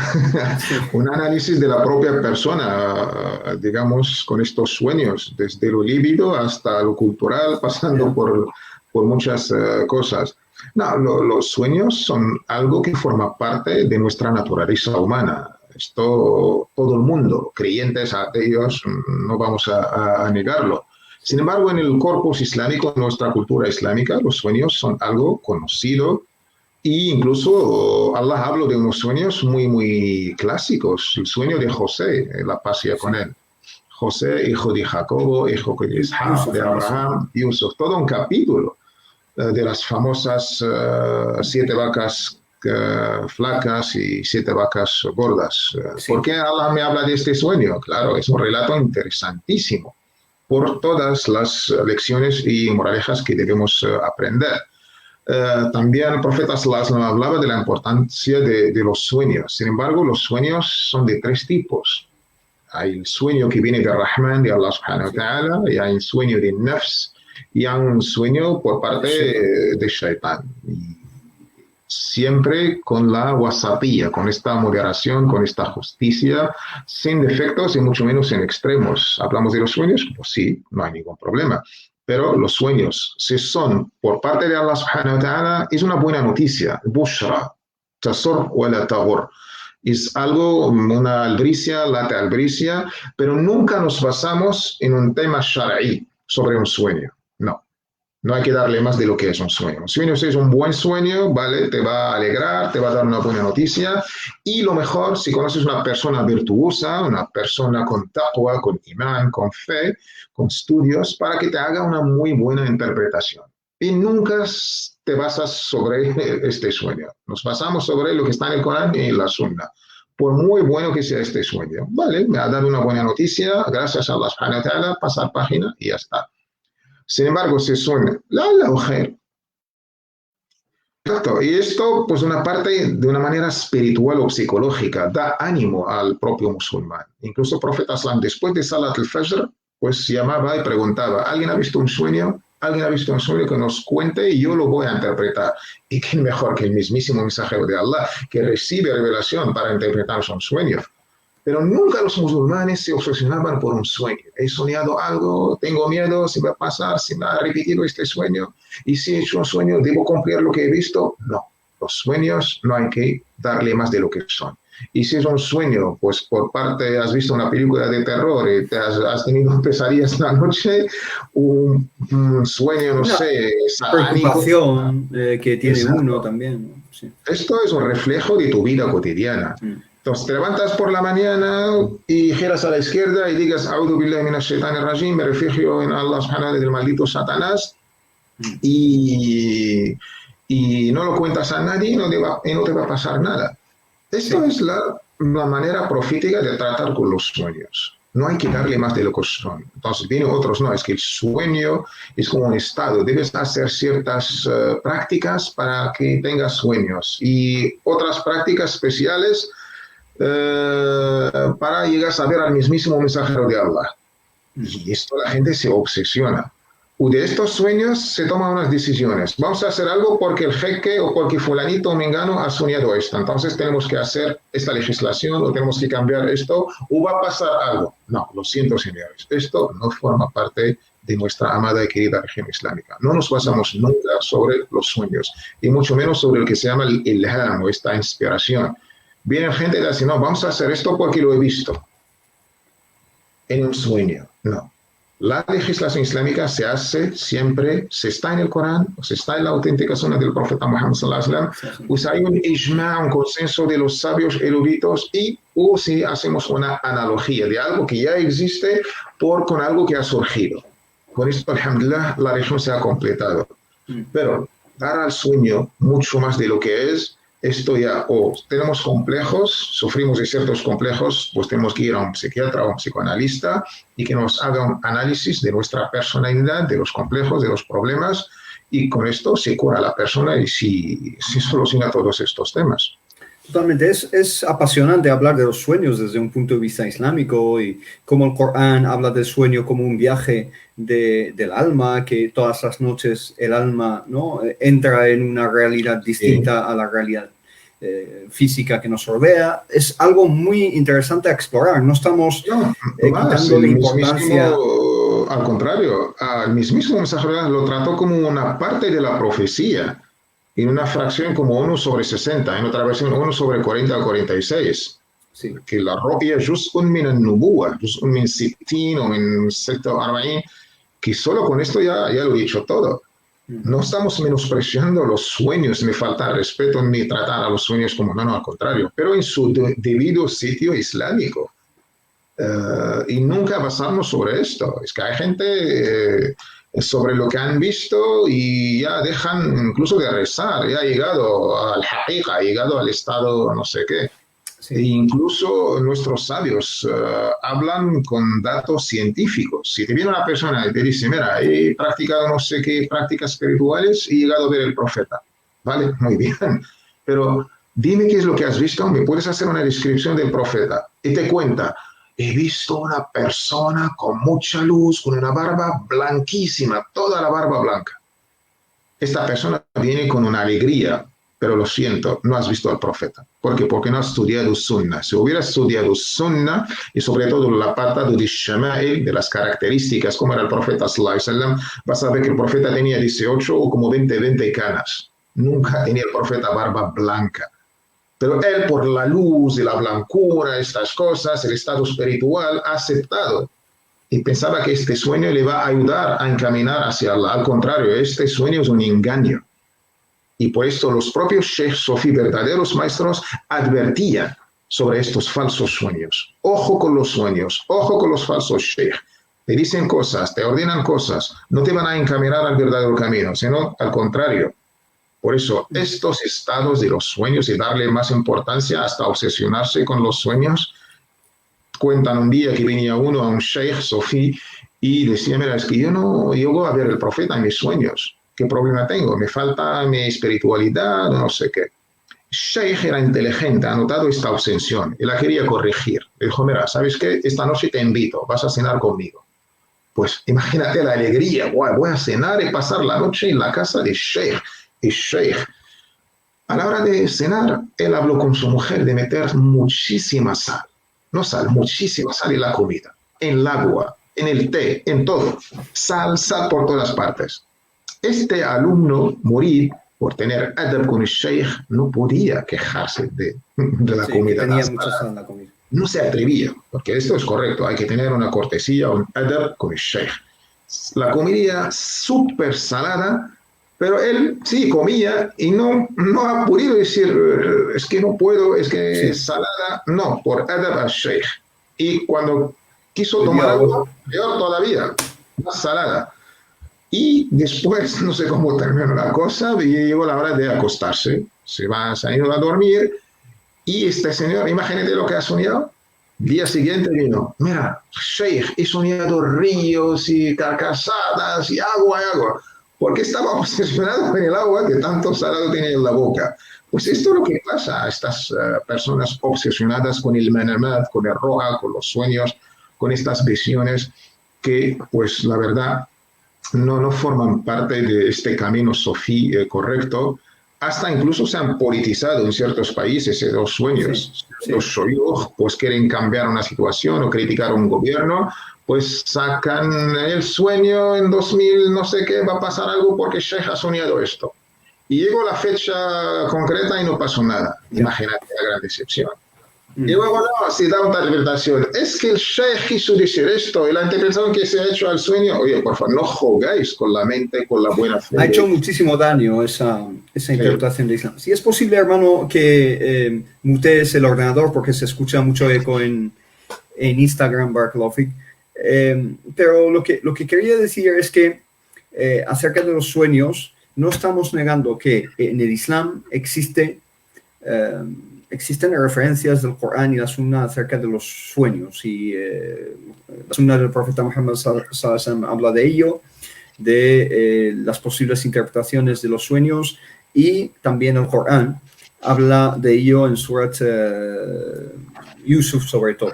un análisis de la propia persona, digamos, con estos sueños, desde lo líbido hasta lo cultural, pasando por muchas cosas. No, los sueños son algo que forma parte de nuestra naturaleza humana. Esto todo el mundo, creyentes, ateos, no vamos a negarlo. Sin embargo, en el corpus islámico, en nuestra cultura islámica, los sueños son algo conocido. Y incluso Allah habla de unos sueños muy clásicos. El sueño de José, la paz sea con él. José, hijo de Jacobo, hijo de Ishaq, de Abraham, Yusuf. Todo un capítulo de las famosas 7 vacas flacas y 7 vacas gordas. ¿Por qué Allah me habla de este sueño? Claro, es un relato interesantísimo. por todas las lecciones y moralejas que debemos aprender. También el profeta sallallahu alaihi wasallam hablaba de la importancia de los sueños. Sin embargo, los sueños son de tres tipos. Hay el sueño que viene de Rahman, de Allah subhanahu wa ta'ala, y hay un sueño de Nafs, y hay un sueño por parte de Shaitan. Y siempre con la wasatiyya, con esta moderación, con esta justicia, sin defectos y mucho menos en extremos. ¿Hablamos de los sueños? Pues sí, no hay ningún problema. Pero los sueños, si son por parte de Allah subhanahu wa ta'ala, es una buena noticia. Bushra, tasur wa la taghur. Es algo, una albricia, late albricia, pero nunca nos basamos en un tema shara'i sobre un sueño. No. No hay que darle más de lo que es un sueño. Un sueño es un buen sueño, ¿vale? Te va a alegrar, te va a dar una buena noticia. Y lo mejor, si conoces una persona virtuosa, una persona con taqwa, con imán, con fe, con estudios, para que te haga una muy buena interpretación. Y nunca te basas sobre este sueño. Nos basamos sobre lo que está en el Corán y en la Sunna. Por muy bueno que sea este sueño. Vale, me ha dado una buena noticia, gracias a Allah subhanahu wa ta'ala, pasar página y ya está. Sin embargo, si suena la mujer. Exacto, y esto, pues una parte de una manera espiritual o psicológica, da ánimo al propio musulmán. Incluso el profeta Aslam, después de Salat al-Fajr, pues llamaba y preguntaba, ¿alguien ha visto un sueño? ¿Alguien ha visto un sueño que nos cuente y yo lo voy a interpretar? Y qué mejor que el mismísimo mensajero de Allah, que recibe revelación para interpretar un sueño. Pero nunca los musulmanes se obsesionaban por un sueño. He soñado algo, tengo miedo, si va a pasar, si me ha repetido este sueño. Y si he hecho un sueño, ¿debo cumplir lo que he visto? No. Los sueños no hay que darle más de lo que son. Y si es un sueño, pues por parte, has visto una película de terror y te has tenido pesadillas la noche, un sueño, no sé, satánico. Preocupación que tiene uno también. Sí. Esto es un reflejo de tu vida cotidiana. Entonces te levantas por la mañana y giras a la izquierda y digas A'udhu billahi minash shaitanir rajim, me refugio en Allah subhanahu wa ta'ala del maldito Satanás, y no lo cuentas a nadie y no te va a pasar nada. Esto es la manera profética de tratar con los sueños. No hay que darle más de lo que son. Entonces vienen otros, no, es que el sueño es como un estado. Debes hacer ciertas prácticas para que tengas sueños y otras prácticas especiales para llegar a saber al mismísimo mensajero de Allah. Y esto la gente se obsesiona. Y de estos sueños se toman unas decisiones. Vamos a hacer algo porque el jeque o porque fulanito o mengano ha soñado esto. Entonces tenemos que hacer esta legislación o tenemos que cambiar esto o va a pasar algo. No, lo siento, señores. Esto no forma parte de nuestra amada y querida región islámica. No nos basamos nunca sobre los sueños y mucho menos sobre lo que se llama el ilham o esta inspiración. Viene gente y dice, no, vamos a hacer esto porque lo he visto en un sueño. No. La legislación islámica se hace siempre, se está en el Corán, o se está en la auténtica sunna del profeta Muhammad sallallahu alaihi wasallam, pues hay un ijma, un consenso de los sabios eruditos, o si hacemos una analogía de algo que ya existe con algo que ha surgido. Con esto, alhamdulillah, la religión se ha completado. Pero dar al sueño mucho más de lo que es, esto ya, o tenemos complejos, sufrimos de ciertos complejos, pues tenemos que ir a un psiquiatra o a un psicoanalista y que nos haga un análisis de nuestra personalidad, de los complejos, de los problemas, y con esto se cura la persona y se soluciona todos estos temas. Totalmente, es apasionante hablar de los sueños desde un punto de vista islámico y cómo el Corán habla del sueño como un viaje del alma, que todas las noches el alma, ¿no?, entra en una realidad distinta a la realidad física que nos rodea. Es algo muy interesante a explorar, no estamos quitando la importancia. Al contrario, el mismísimo mensajero lo trató como una parte de la profecía. En una fracción como 1/60, en otra versión 1/40 o 46. Sí. Que la ru'ya juz'un min an-nubuwah, juz'un min 60 o min 46, que solo con esto ya lo he dicho todo. No estamos menospreciando los sueños, ni falta respeto, ni tratar a los sueños como no, al contrario, pero en su debido sitio islámico. Y nunca basarnos sobre esto. Es que hay gente sobre lo que han visto y ya dejan incluso de rezar, ya ha llegado al haqiqa, ha llegado al estado no sé qué. E incluso nuestros sabios hablan con datos científicos. Si te viene una persona y te dice, mira, he practicado no sé qué prácticas espirituales y he llegado a ver el profeta. Vale, muy bien. Pero dime qué es lo que has visto, me puedes hacer una descripción del profeta. Y te cuenta, he visto una persona con mucha luz, con una barba blanquísima, toda la barba blanca. Esta persona viene con una alegría, pero lo siento, no has visto al profeta. ¿Por qué? Porque no has estudiado Sunna. Si hubiera estudiado Sunna, y sobre todo la parte de Shama'il, de las características, como era el profeta sallallahu alaihi wasallam, vas a ver que el profeta tenía 18 o como 20 canas. Nunca tenía el profeta barba blanca. Pero él, por la luz y la blancura, estas cosas, el estado espiritual, ha aceptado. Y pensaba que este sueño le va a ayudar a encaminar hacia Allah. Al contrario, este sueño es un engaño. Y por esto los propios Sheikh Sufi, verdaderos maestros, advertían sobre estos falsos sueños. Ojo con los sueños, ojo con los falsos Sheikh. Te dicen cosas, te ordenan cosas, no te van a encaminar al verdadero camino, sino al contrario. Por eso, estos estados de los sueños y darle más importancia hasta obsesionarse con los sueños. Cuentan un día que venía uno a un Sheikh Sufi y decía, mira, es que yo no llego a ver el profeta en mis sueños. ¿Qué problema tengo? Me falta mi espiritualidad, no sé qué. Sheikh era inteligente, ha notado esta obsesión y la quería corregir. Le dijo, mira, ¿sabes qué? Esta noche te invito, vas a cenar conmigo. Pues imagínate la alegría, voy a cenar y pasar la noche en la casa de Sheikh. Y Sheikh, a la hora de cenar, él habló con su mujer de meter muchísima sal. No sal, muchísima sal en la comida, en el agua, en el té, en todo. Sal por todas partes. Este alumno, Murid, por tener adab con el Sheikh, no podía quejarse de la comida. Tenía mucha sal en la comida. No se atrevía, porque esto es correcto, hay que tener una cortesía, un adab con el Sheikh. La comida súper salada, pero él sí comía y no ha podido decir, es que no puedo, es que es salada, no, por adab al Sheikh. Y cuando quiso tomar agua, peor todavía, más salada. Y después, no sé cómo terminó la cosa, y llegó la hora de acostarse, se va saliendo a dormir, y este señor, imagínate lo que ha soñado. El día siguiente vino, mira, Sheikh, he soñado ríos y carcasadas y agua, porque estaba obsesionado con el agua que tanto salado tenía en la boca. Pues esto es lo que pasa a estas personas obsesionadas con el manamat, con el roja, con los sueños, con estas visiones que, pues la verdad, no forman parte de este camino sofí correcto. Hasta incluso se han politizado en ciertos países los sueños. Los shoyuj pues quieren cambiar una situación o criticar un gobierno, pues sacan el sueño en 2000, no sé qué, va a pasar algo porque Sheikh ha soñado esto. Y llegó la fecha concreta y no pasó nada. Imagínate la gran decepción. Y luego no, se da una interpretación. Es que el Sheikh quiso decir esto y la interpretación que se ha hecho al sueño, oye, por favor, no jugáis con la mente, con la buena fe. Ha hecho muchísimo daño esa interpretación de Islam. Si es posible, hermano, que mutees el ordenador porque se escucha mucho eco en Instagram, Barakallahu. Pero lo que quería decir es que acerca de los sueños, no estamos negando que en el Islam existen referencias del Corán y la Sunna acerca de los sueños, y la Sunna del profeta Muhammad sallallahu alaihi wasallam habla de ello, de las posibles interpretaciones de los sueños, y también el Corán habla de ello en Surat Yusuf sobre todo.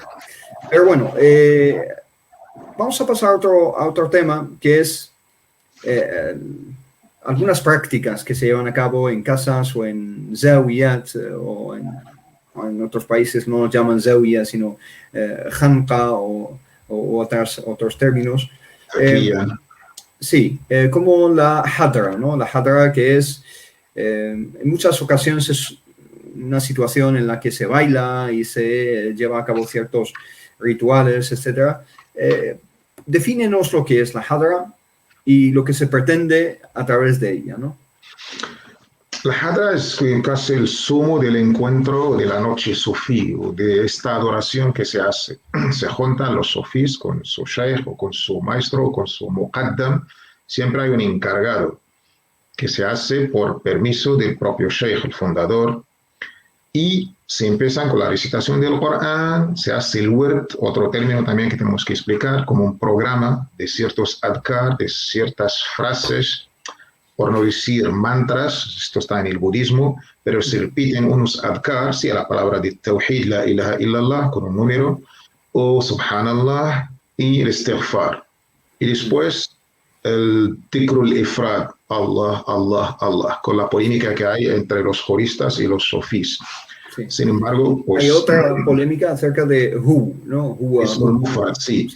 Pero bueno, vamos a pasar a otro tema, que es algunas prácticas que se llevan a cabo en casas o en zawiyat, o en otros países no llaman zawiya, sino khanqa o otros términos. Como la hadra, ¿no? La hadra, que es, en muchas ocasiones es una situación en la que se baila y se lleva a cabo ciertos rituales, etc. Defínenos lo que es la hadra y lo que se pretende a través de ella, ¿no? La hadra es casi el sumo del encuentro de la noche sufí, o de esta adoración que se hace. Se juntan los sufís con su sheikh o con su maestro o con su muqaddam. Siempre hay un encargado que se hace por permiso del propio sheikh, el fundador. y se empiezan con la recitación del Corán, se hace el wird, otro término también que tenemos que explicar, como un programa de ciertos adkar, de ciertas frases, por no decir mantras, esto está en el budismo, pero se repiten unos adkar, sí, a la palabra de Tawhid, la ilaha illallah, con un número, o subhanallah y el istighfar. Y después el tikrul ifrad, Allah, Allah, Allah, con la polémica que hay entre los juristas y los sofís. Sí. Sin embargo, pues... Hay otra polémica acerca de ¿no? Es un mufrad, sí.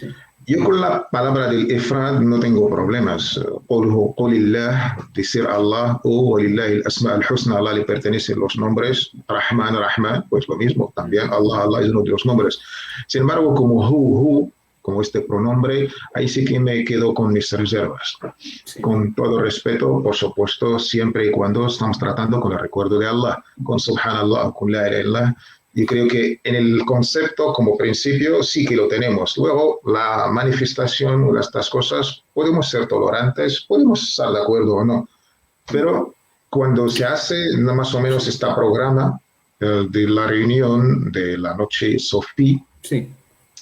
Yo con la palabra del ifrad no tengo problemas. Qulillah, decir Allah, o walillahi al-asma al-husna, Allah le pertenecen los nombres, Rahman, Rahman, pues lo mismo, también Allah, Allah es uno de los nombres. Sin embargo, como como este pronombre, ahí sí que me quedo con mis reservas. Sí. Con todo respeto, por supuesto, siempre y cuando estamos tratando con el recuerdo de Allah, con Subhanallah, con la ilaha illallah. Yo creo que en el concepto, como principio, sí que lo tenemos. Luego, la manifestación o estas cosas, podemos ser tolerantes, podemos estar de acuerdo o no. Pero cuando se hace más o menos este programa de la reunión de la noche Sofí, sí,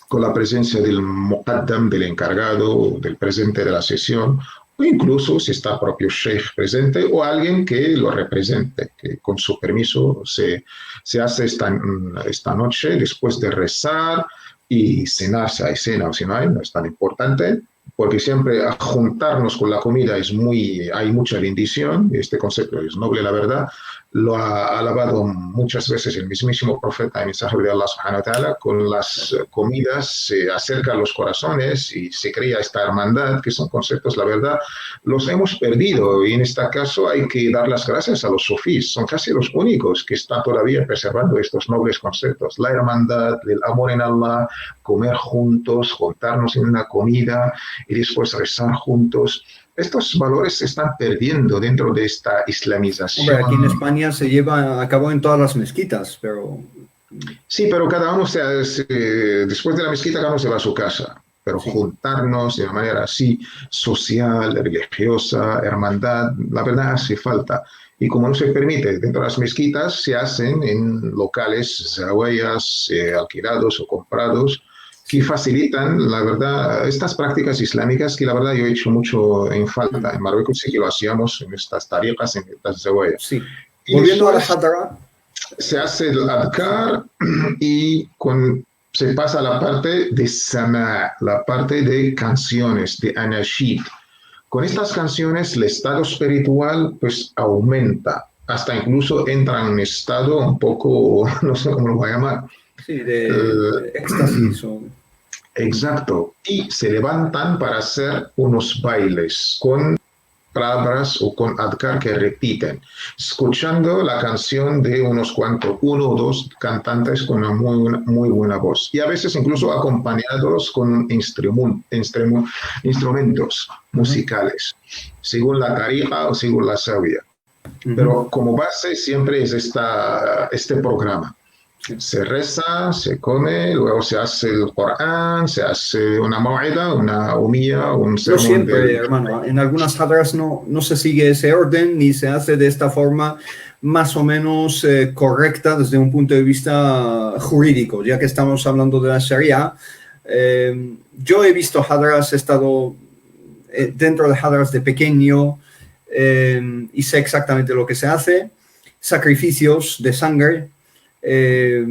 con la presencia del muqaddam, del encargado, del presente de la sesión, o incluso si está propio sheikh presente o alguien que lo represente, que con su permiso se hace esta noche después de rezar y cenar, si hay cena o si no hay, no es tan importante, porque siempre juntarnos con la comida hay mucha bendición, este concepto es noble, la verdad. Lo ha alabado muchas veces el mismísimo profeta y mensaje de Allah subhanahu wa ta'ala. Con las comidas se acerca a los corazones y se crea esta hermandad, que son conceptos, la verdad, los hemos perdido, y en este caso hay que dar las gracias a los sufís, son casi los únicos que están todavía preservando estos nobles conceptos, la hermandad, el amor en Allah, comer juntos, juntarnos en una comida y después rezar juntos. Estos valores se están perdiendo dentro de esta islamización. Hombre, aquí en España se lleva a cabo en todas las mezquitas, pero... Sí, pero cada uno, después de la mezquita, cada uno se va a su casa. Pero sí, juntarnos de una manera así, social, religiosa, hermandad, la verdad hace falta. Y como no se permite dentro de las mezquitas, se hacen en locales, zawayas, alquilados o comprados, que facilitan, la verdad, estas prácticas islámicas que la verdad yo he hecho mucho en falta. En Marruecos sí que lo hacíamos en estas tariqas, en estas zawayas. Sí. Volviendo a la hadara. Se hace el adkar y se pasa a la parte de sama, la parte de canciones, de anashid. Con estas canciones el estado espiritual pues aumenta, hasta incluso entra en un estado un poco, no sé cómo lo voy a llamar. Sí, de éxtasis. Exacto. Y se levantan para hacer unos bailes con palabras o con adkar que repiten, escuchando la canción de uno o dos cantantes con una muy buena voz, y a veces incluso acompañados con instrumentos musicales, según la tariqa o según la sabia. Pero como base siempre es este programa. Se reza, se come, luego se hace el Corán, se hace una mau'ida, una humilla, un sermón. No siempre, hermano. En algunas hadras no se sigue ese orden ni se hace de esta forma más o menos correcta desde un punto de vista jurídico. Ya que estamos hablando de la Sharia, yo he visto hadras, he estado dentro de hadras de pequeño y sé exactamente lo que se hace. Sacrificios de sangre. He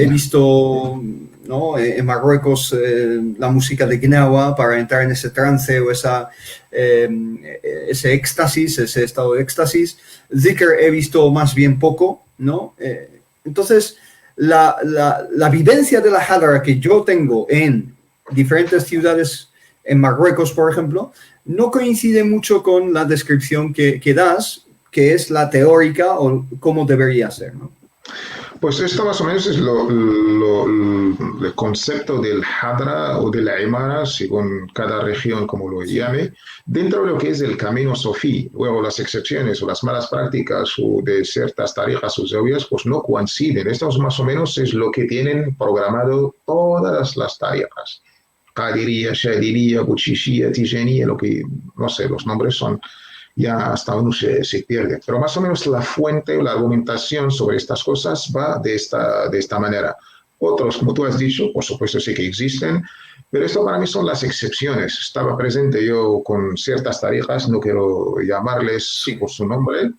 visto, ¿no?, en Marruecos la música de Gnawa para entrar en ese trance o ese éxtasis, ese estado de éxtasis. Zikr he visto más bien poco, ¿no? Entonces, la vivencia de la hadara que yo tengo en diferentes ciudades en Marruecos, por ejemplo, no coincide mucho con la descripción que das, que es la teórica o cómo debería ser, ¿no? Pues esto más o menos es el concepto del hadra o de la imara, según cada región como lo llame, dentro de lo que es el camino sofí. Luego las excepciones o las malas prácticas o de ciertas tariqas o zawiyas pues no coinciden. Esto más o menos es lo que tienen programado todas las tariqas. Qadiriya, Shadiriya, Buchishia, Tijaniyya, lo que, no sé, los nombres son ya hasta uno se pierde. Pero más o menos la fuente o la argumentación sobre estas cosas va de esta manera. Otros, como tú has dicho, por supuesto sí que existen, pero esto para mí son las excepciones. Estaba presente yo con ciertas tarijas, no quiero llamarles Sí. por su nombre,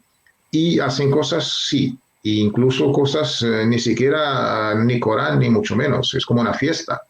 y hacen cosas, sí, e incluso cosas ni siquiera ni Corán ni mucho menos, es como una fiesta.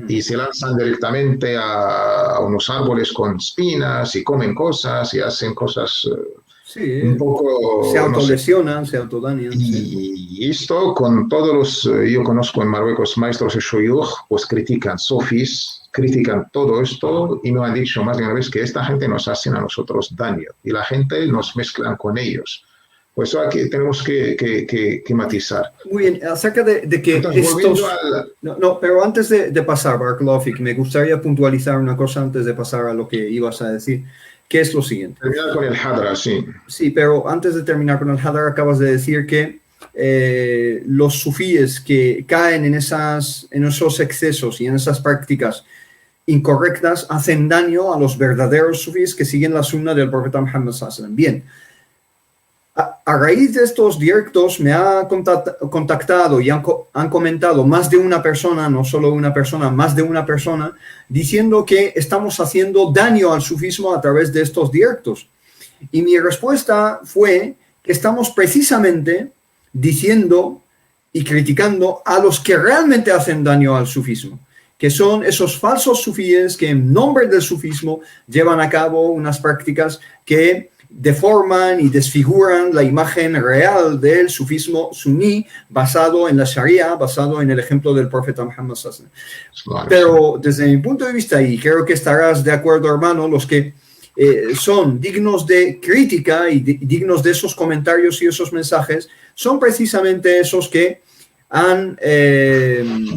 Y se lanzan directamente a unos árboles con espinas y comen cosas y hacen cosas un Sí, se poco, no sé. autolesionan, se autodañan, sí. Y esto con todos los, yo conozco en Marruecos maestros de shuyukh, pues critican sofis, critican todo esto y me han dicho más de una vez que esta gente nos hace a nosotros daño y la gente nos mezclan con ellos. Pues eso aquí tenemos que matizar. Muy bien, acerca de que Entonces, volviendo estos... al... No, pero antes de pasar, Barakallahu, me gustaría puntualizar una cosa antes de pasar a lo que ibas a decir, que es lo siguiente. Terminar con el Hadra, sí. Sí, pero antes de terminar con el Hadar, acabas de decir que los sufíes que caen en esos excesos y en esas prácticas incorrectas hacen daño a los verdaderos sufíes que siguen la sunna del profeta Muhammad sallallahu alaihi wasallam. Bien, a raíz de estos directos me ha contactado y han comentado más de una persona, no solo una persona, más de una persona, diciendo que estamos haciendo daño al sufismo a través de estos directos. Y mi respuesta fue que estamos precisamente diciendo y criticando a los que realmente hacen daño al sufismo, que son esos falsos sufíes que en nombre del sufismo llevan a cabo unas prácticas que deforman y desfiguran la imagen real del sufismo suní basado en la Sharia, basado en el ejemplo del profeta Muhammad sallallahu alaihi wasallam. Pero desde mi punto de vista, y creo que estarás de acuerdo, hermano, los que son dignos de crítica y dignos de esos comentarios y esos mensajes son precisamente esos que han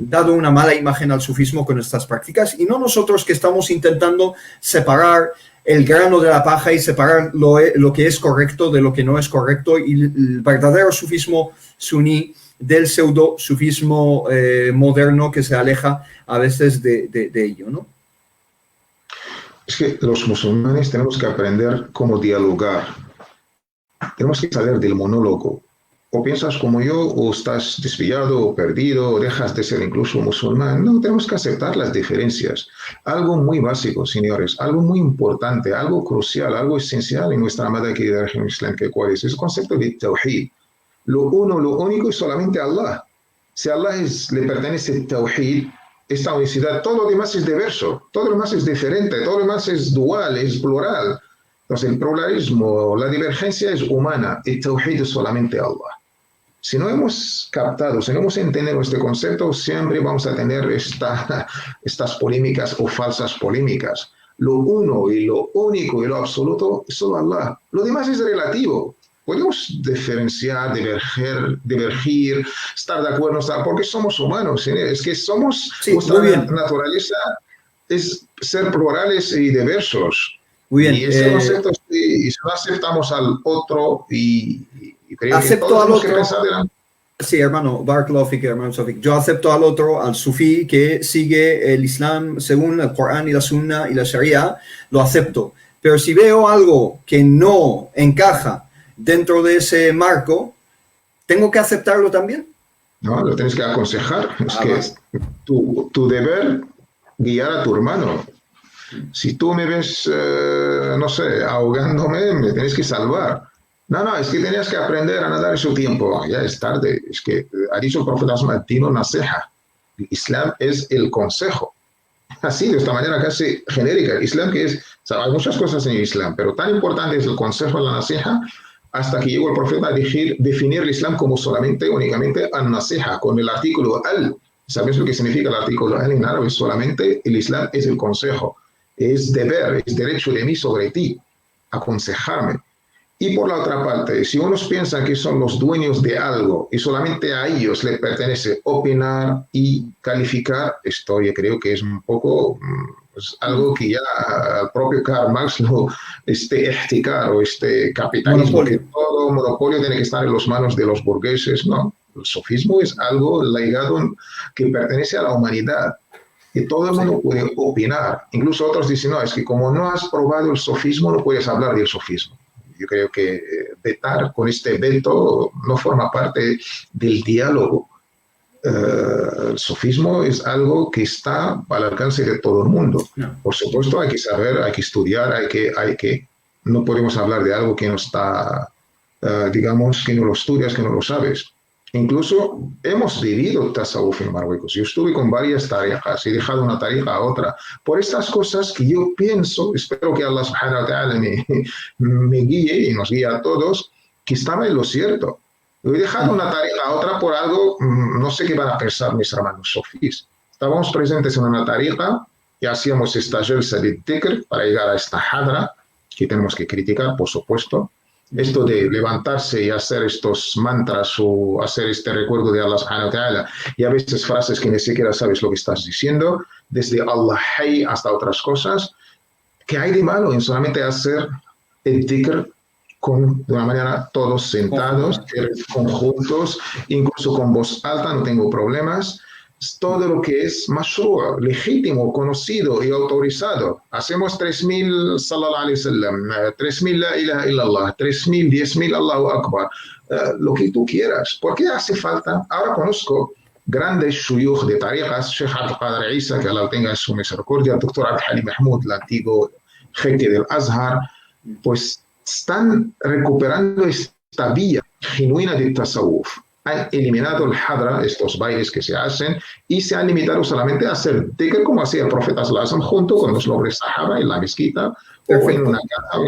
dado una mala imagen al sufismo con estas prácticas y no nosotros que estamos intentando separar el grano de la paja y separar lo que es correcto de lo que no es correcto y el verdadero sufismo suní del pseudo sufismo moderno que se aleja a veces de ello, ¿no? Es que los musulmanes tenemos que aprender cómo dialogar. Tenemos que salir del monólogo. O piensas como yo, o estás desviado, o perdido, o dejas de ser incluso musulmán. No, tenemos que aceptar las diferencias. Algo muy básico, señores, algo muy importante, algo crucial, algo esencial en nuestra amada querida religión islámica, que cuál es el concepto de tawhid. Lo uno, lo único es solamente Allah. Si a Allah le pertenece el tawhid, esta unicidad, todo lo demás es diverso, todo lo demás es diferente, todo lo demás es dual, es plural. Entonces el pluralismo, la divergencia es humana, el tawhid es solamente Allah. Si no hemos captado, si no hemos entendido este concepto, siempre vamos a tener estas polémicas o falsas polémicas. Lo uno y lo único y lo absoluto es solo Allah. Lo demás es relativo. Podemos diferenciar, divergir, estar de acuerdo, porque somos humanos. Es que somos, sí, nuestra naturaleza es ser plurales y diversos. Muy bien. Y ese concepto, y si no aceptamos al otro, y creo acepto que todos al tenemos otro. Que pensar de la... Sí, hermano, Barakallahu fik, hermano Sofik. Yo acepto al otro, al sufí, que sigue el Islam según el Corán y la Sunna y la Sharia, lo acepto. Pero si veo algo que no encaja dentro de ese marco, ¿tengo que aceptarlo también? No, lo tienes que aconsejar. Es que es tu deber guiar a tu hermano. Si tú me ves, no sé, ahogándome, me tienes que salvar. No, es que tenías que aprender a nadar en su tiempo. Ya es tarde. Es que ha dicho el profeta Dino Naseha. El Islam es el consejo. Así, de esta manera casi genérica. El Islam que es, o sea, hay muchas cosas en el Islam, pero tan importante es el consejo de la Naseha hasta que llegó el profeta a definir el Islam como solamente, únicamente al-Naseha, con el artículo al. ¿Sabes lo que significa el artículo al en árabe? Solamente el Islam es el consejo. Es deber, es derecho de mí sobre ti, aconsejarme. Y por la otra parte, si unos piensan que son los dueños de algo y solamente a ellos les pertenece opinar y calificar, esto yo creo que es un poco es algo que ya el propio Karl Marx lo explicar o capitalismo, monopolio. Que todo monopolio tiene que estar en las manos de los burgueses. No, el sofismo es algo legado que pertenece a la humanidad. Que todo el mundo puede opinar. Incluso otros dicen, no, es que como no has probado el sofismo, no puedes hablar del sofismo. Yo creo que vetar con este veto no forma parte del diálogo. El sufismo es algo que está al alcance de todo el mundo. No. Por supuesto, hay que saber, hay que estudiar, no podemos hablar de algo que no está, digamos, que no lo estudias, que no lo sabes. Incluso hemos vivido tasawuf en Marruecos. Yo estuve con varias tariqas, he dejado una tariqa a otra. Por estas cosas que yo pienso, espero que Allah subhanahu wa ta'ala me guíe y nos guíe a todos, que estaba en lo cierto. He dejado una tariqa a otra por algo, no sé qué van a pensar mis hermanos sofís. Estábamos presentes en una tariqa y hacíamos esta jalsa de dhikr para llegar a esta hadra, que tenemos que criticar, por supuesto. Esto de levantarse y hacer estos mantras o hacer este recuerdo de Allah subhanahu wa ta'ala y a veces frases que ni siquiera sabes lo que estás diciendo, desde Allah hay hasta otras cosas, ¿qué hay de malo en solamente hacer el dhikr de una manera todos sentados, conjuntos, incluso con voz alta, no tengo problemas? Todo lo que es mashru', legítimo, conocido y autorizado. Hacemos 3.000 sallallahu alayhi wa sallam, 3.000 la ilaha illallah, 3.000, 10.000 Allahu Akbar, lo que tú quieras. ¿Por qué hace falta? Ahora conozco grandes shuyukh de tariqas, Sheikh Abdul Qadir Isa, que Allah tenga en su misericordia, el doctor Abd Halim Mahmoud, el antiguo jeque del Azhar, pues están recuperando esta vía genuina del tasawuf. Han eliminado el hadra, estos bailes que se hacen, y se han limitado solamente a hacer dhikr como hacía el profeta sallallahu alaihi wasallam junto con los nobles sahaba en la mezquita o en una casa.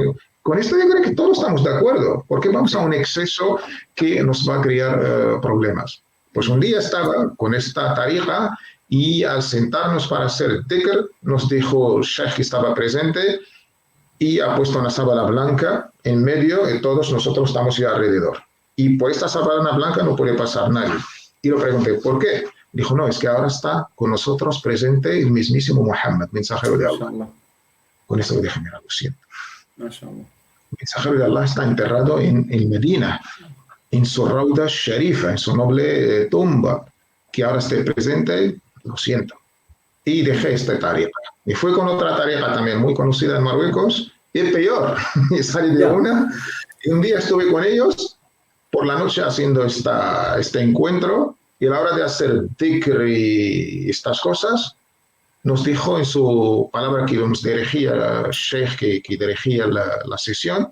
Con esto yo creo que todos estamos de acuerdo, porque vamos a un exceso que nos va a crear problemas. Pues un día estaba con esta tariqa y al sentarnos para hacer dhikr nos dijo el sheikh que estaba presente y ha puesto una sábana blanca en medio y todos nosotros estamos ya alrededor. Y por esta sábana blanca no puede pasar nadie. Y lo pregunté, ¿por qué? Dijo, no, es que ahora está con nosotros presente el mismísimo Muhammad, mensajero de Allah. Con esto dije, mira, lo siento. El mensajero de Allah está enterrado en Medina, en su rauda sharifa, en su noble tumba. Que ahora esté presente, lo siento. Y dejé esta tariqa. Y fue con otra tariqa también muy conocida en Marruecos, y peor. Y salí de una, y un día estuve con ellos, por la noche haciendo este encuentro, y a la hora de hacer dhikr y estas cosas, nos dijo en su palabra que nos dirigía el sheikh que dirigía la sesión,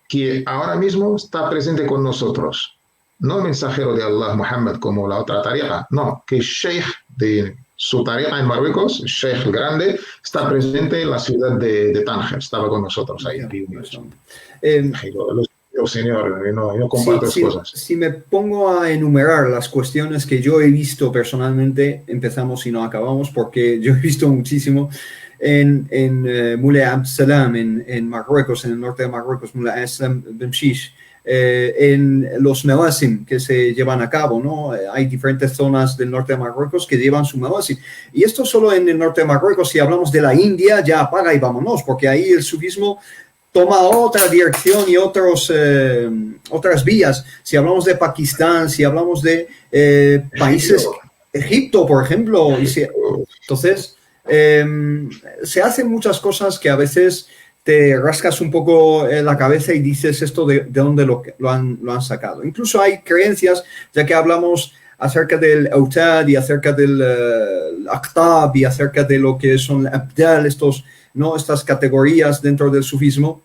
que ahora mismo está presente con nosotros. No el mensajero de Allah, Muhammad, como la otra tariqa, no, que el sheikh de su tariqa en Marruecos, el sheikh grande, está presente en la ciudad de Tánger, estaba con nosotros ahí. Señor, no comparto cosas. Si me pongo a enumerar las cuestiones que yo he visto personalmente, empezamos y no acabamos, porque yo he visto muchísimo en Moulay Abdeslam, en Marruecos, en el norte de Marruecos, Moulay Abdeslam Bemshish, en los mewasim que se llevan a cabo, ¿no? Hay diferentes zonas del norte de Marruecos que llevan su mewasim. Y esto solo en el norte de Marruecos. Si hablamos de la India, ya apaga y vámonos, porque ahí el sufismo toma otra dirección y otras vías. Si hablamos de Pakistán, si hablamos de países, Egipto, por ejemplo. Entonces, se hacen muchas cosas que a veces te rascas un poco la cabeza y dices esto de dónde lo han sacado. Incluso hay creencias, ya que hablamos acerca del autad y acerca del aqtab y acerca de lo que son abdal, estas categorías dentro del sufismo.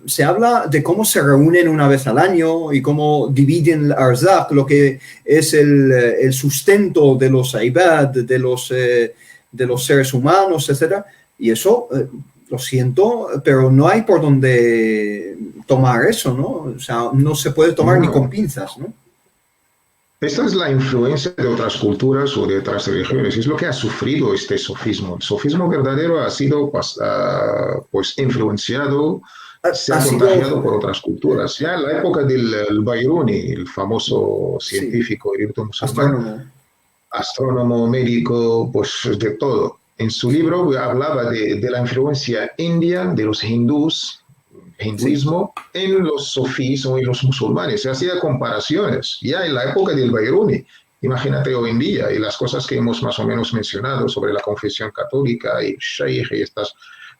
Se habla de cómo se reúnen una vez al año y cómo dividen el arzaq, lo que es el sustento de los ibad, de los seres humanos, etc. Y eso, lo siento, pero no hay por dónde tomar eso, ¿no? O sea, no se puede tomar ni con pinzas, ¿no? Esta es la influencia de otras culturas o de otras religiones. Es lo que ha sufrido este sofismo. El sofismo verdadero ha sido pues influenciado, se ha contagiado por otras culturas. Ya en la época del Bayruni, el famoso científico erudito musulmán, astrónomo, médico, pues de todo. En su libro hablaba de la influencia india de los hinduismo en los sofís o en los musulmanes. Se hacía comparaciones ya en la época del Bayruni. Imagínate hoy en día y las cosas que hemos más o menos mencionado sobre la confesión católica y sheikh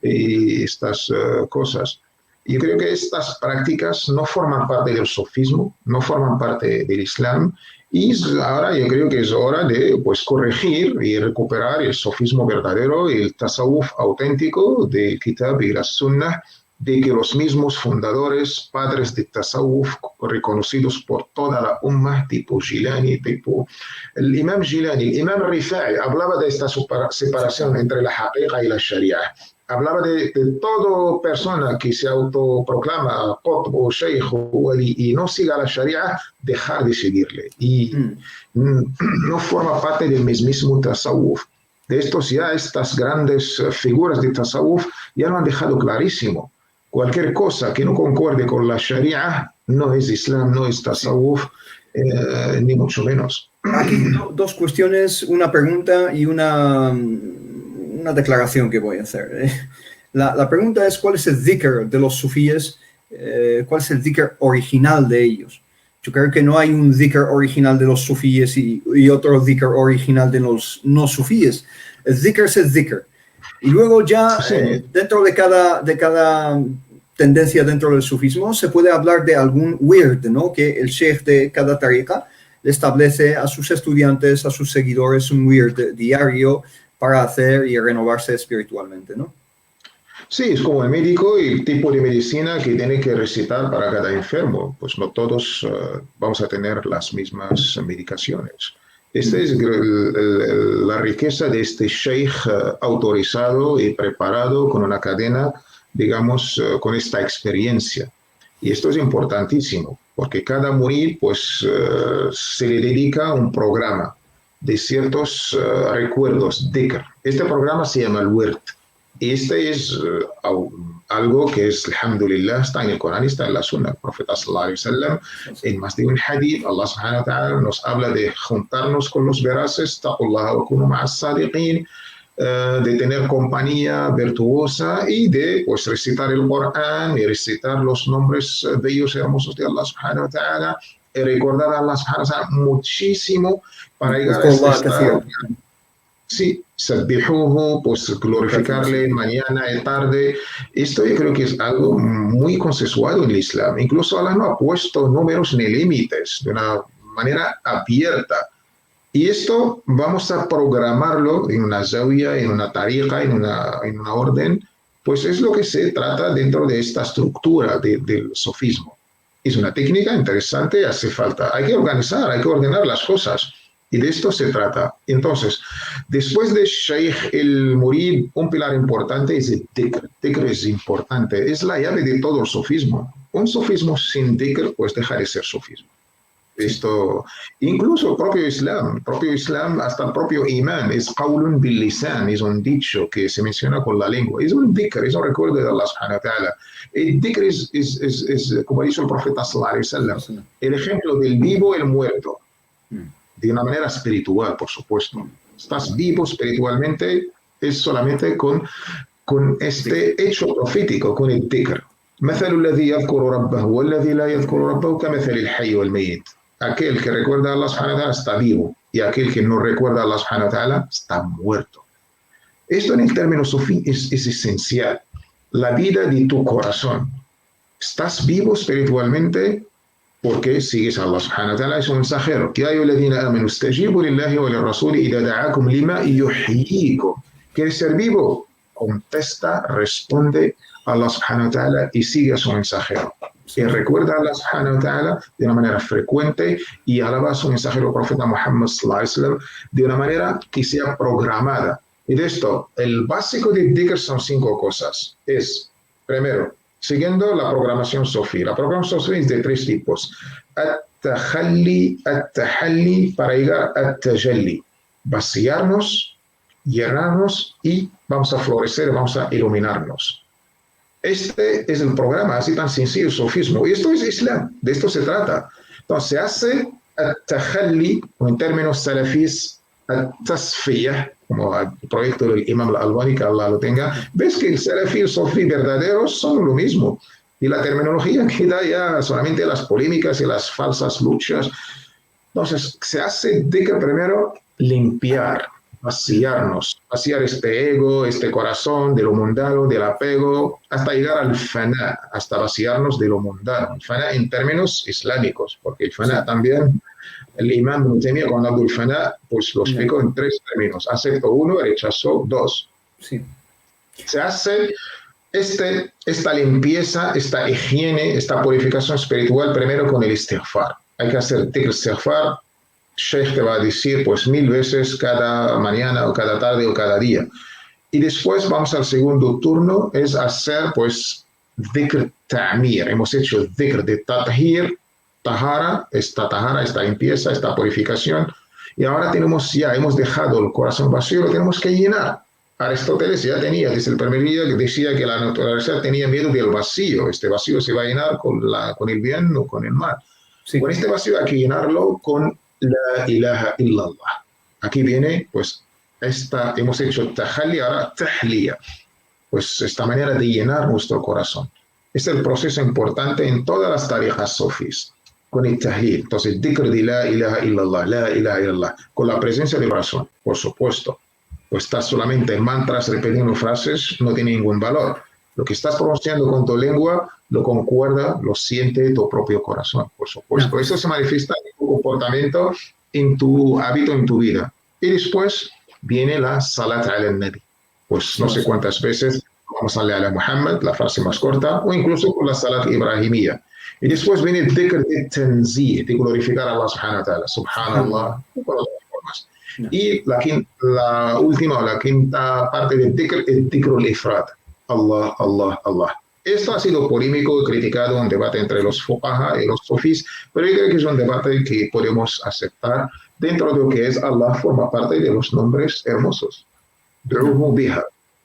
y estas cosas. Yo creo que estas prácticas no forman parte del sufismo, no forman parte del Islam, y ahora yo creo que es hora de pues, corregir y recuperar el sufismo verdadero, el tasawuf auténtico del Kitab y la Sunnah, de que los mismos fundadores, padres de tasawuf, reconocidos por toda la ummah, tipo Jilani, tipo el Imam Jilani, el Imam Rifa'i, hablaba de esta separación entre la haqiqa y la sharia. Hablaba de toda persona que se autoproclama qutb o sheikh o wali y no siga la sharia, dejar de seguirle. Y no forma parte del mismísimo tasawuf. De estos ya, estas grandes figuras de tasawuf ya lo han dejado clarísimo. Cualquier cosa que no concuerde con la sharia no es islam, no es tasawuf, ni mucho menos. Aquí dos cuestiones, una pregunta y una declaración que voy a hacer. La pregunta es, ¿cuál es el dhikr de los sufíes? ¿Cuál es el dhikr original de ellos? Yo creo que no hay un dhikr original de los sufíes y otro dhikr original de los no sufíes. El dhikr es el dhikr. Y luego ya, dentro de cada tendencia dentro del sufismo, se puede hablar de algún wird, ¿no? Que el sheikh de cada tariqa le establece a sus estudiantes, a sus seguidores, un wird diario para hacer y renovarse espiritualmente, ¿no? Sí, es como el médico y el tipo de medicina que tiene que recetar para cada enfermo. Pues no todos vamos a tener las mismas medicaciones. Esta es la riqueza de este sheikh autorizado y preparado con una cadena, digamos, con esta experiencia. Y esto es importantísimo, porque cada murid pues, se le dedica un programa de ciertos recuerdos, dhikr. Este programa se llama el wird. Y este es algo que es, alhamdulillah, está en el Corán y está en la Sunna. El profeta sallallahu alaihi wasallam, en más de un hadith, Allah subhanahu wa ta'ala nos habla de juntarnos con los veraces, taqullaha wa kunu ma'as sadiqin, de tener compañía virtuosa y de pues, recitar el Corán y recitar los nombres bellos y hermosos de Allah subhanahu wa ta'ala y recordar a Allah subhanahu wa ta'ala muchísimo para llegar a este estado. Sí, sabbihuhu, pues glorificarle mañana y tarde. Esto yo creo que es algo muy consensuado en el Islam. Incluso Allah no ha puesto números ni límites de una manera abierta. Y esto vamos a programarlo en una zawiya, en una tariqa, en una orden, pues es lo que se trata dentro de esta estructura del sofismo. Es una técnica interesante, hace falta. Hay que organizar, hay que ordenar las cosas. Y de esto se trata. Entonces, después de Sheikh el Murid, un pilar importante es el dhikr. Dhikr es importante, es la llave de todo el sofismo. Un sofismo sin dhikr, pues deja de ser sofismo. Esto, incluso el propio Islam, hasta el propio imán, es qawlun bil lisan, es un dicho que se menciona con la lengua, es un dhikr, es un recuerdo de Allah subhanahu wa ta'ala. El dhikr es, como ha dicho el profeta sallallahu alaihi wasallam, el ejemplo del vivo y el muerto. De una manera espiritual, por supuesto. Estás vivo espiritualmente es solamente con este hecho profético, con el dhikr. مثل الذي يذكر ربه والذي لا يذكر ربه كمثل الحي والميت. Aquel que recuerda a Allah subhanahu wa ta'ala está vivo y aquel que no recuerda a Allah subhanahu wa ta'ala está muerto. Esto en el término sufí es esencial. La vida de tu corazón. ¿Estás vivo espiritualmente? Porque sigues a Allah subhanahu wa ta'ala, es un mensajero. Ya ayyuhalladhina amanu istajibu lillahi wa lirrasuli idha da'akum lima yuhyikum. ¿Quieres ser vivo? Contesta, responde a Allah subhanahu wa ta'ala y sigue a su mensajero. Y recuerda a Allah subhanahu wa ta'ala de una manera frecuente y alaba a su mensajero, el profeta Muhammad sallallahu alaihi wasallam, de una manera que sea programada. Y de esto, el básico de dhikr son 5 cosas. Es, primero, siguiendo la programación sofí. La programación sofí es de 3 tipos. At-tahalli, para llegar a at-tajalli. Vaciarnos, llenarnos y vamos a florecer, vamos a iluminarnos. Este es el programa, así tan sencillo, el sofismo. Y esto es Islam, de esto se trata. Entonces se hace at-tahalli, en términos salafís, at-tasfiyah, como el proyecto del Imam al-Albani, que Allah lo tenga. Ves que el salafí y el sofí verdaderos son lo mismo. Y la terminología queda ya solamente las polémicas y las falsas luchas. Entonces se hace de que primero limpiar. vaciar este ego, este corazón de lo mundano, del apego, hasta llegar al fana, hasta vaciarnos de lo mundano. El fana en términos islámicos, porque el fana también, el imán Ibn Taymiyyah cuando habla del fana, pues lo explicó en 3 términos. Aceptó 1, rechazó 2. Sí. Se hace esta limpieza, esta higiene, esta purificación espiritual primero con el istighfar. Hay que hacer el istighfar. Sheikh te va a decir pues 1000 veces cada mañana o cada tarde o cada día. Y después vamos al segundo turno, es hacer pues dhikr ta'mir. Hemos hecho dhikr de tathir, tahara, esta limpieza, esta purificación. Y ahora hemos dejado el corazón vacío, lo tenemos que llenar. Aristóteles ya tenía, desde el primer día, que decía que la naturaleza tenía miedo del vacío. Este vacío se va a llenar con el bien o con el mal. Sí. Con este vacío hay que llenarlo con la ilaha illallah. Aquí viene, pues, hemos hecho tahalli, ahora tahliya. Pues esta manera de llenar nuestro corazón. Es el proceso importante en todas las tariqas sofís, con el tahlil. Entonces, dhikr de la ilaha illallah, con la presencia del corazón, por supuesto. Pues estás solamente en mantras repitiendo frases, no tiene ningún valor. Lo que estás pronunciando con tu lengua lo concuerda, lo siente tu propio corazón, por supuesto. Eso se manifiesta en tu comportamiento, en tu hábito, en tu vida. Y después viene la salat al nabi. Pues no sé cuántas veces vamos a leer a Muhammad, la frase más corta, o incluso con la salat ibrahimiyya. Y después viene el dhikr de tanzih, de glorificar a Allah subhanahu wa ta'ala, subhanallah, y por otras formas. Y la última o la quinta parte del dhikr, el dhikr al-ifrad. Allah, Allah, Allah. Esto ha sido polémico y criticado, un debate entre los fuqaha y los sufís, pero yo creo que es un debate que podemos aceptar dentro de lo que es Allah, forma parte de los nombres hermosos.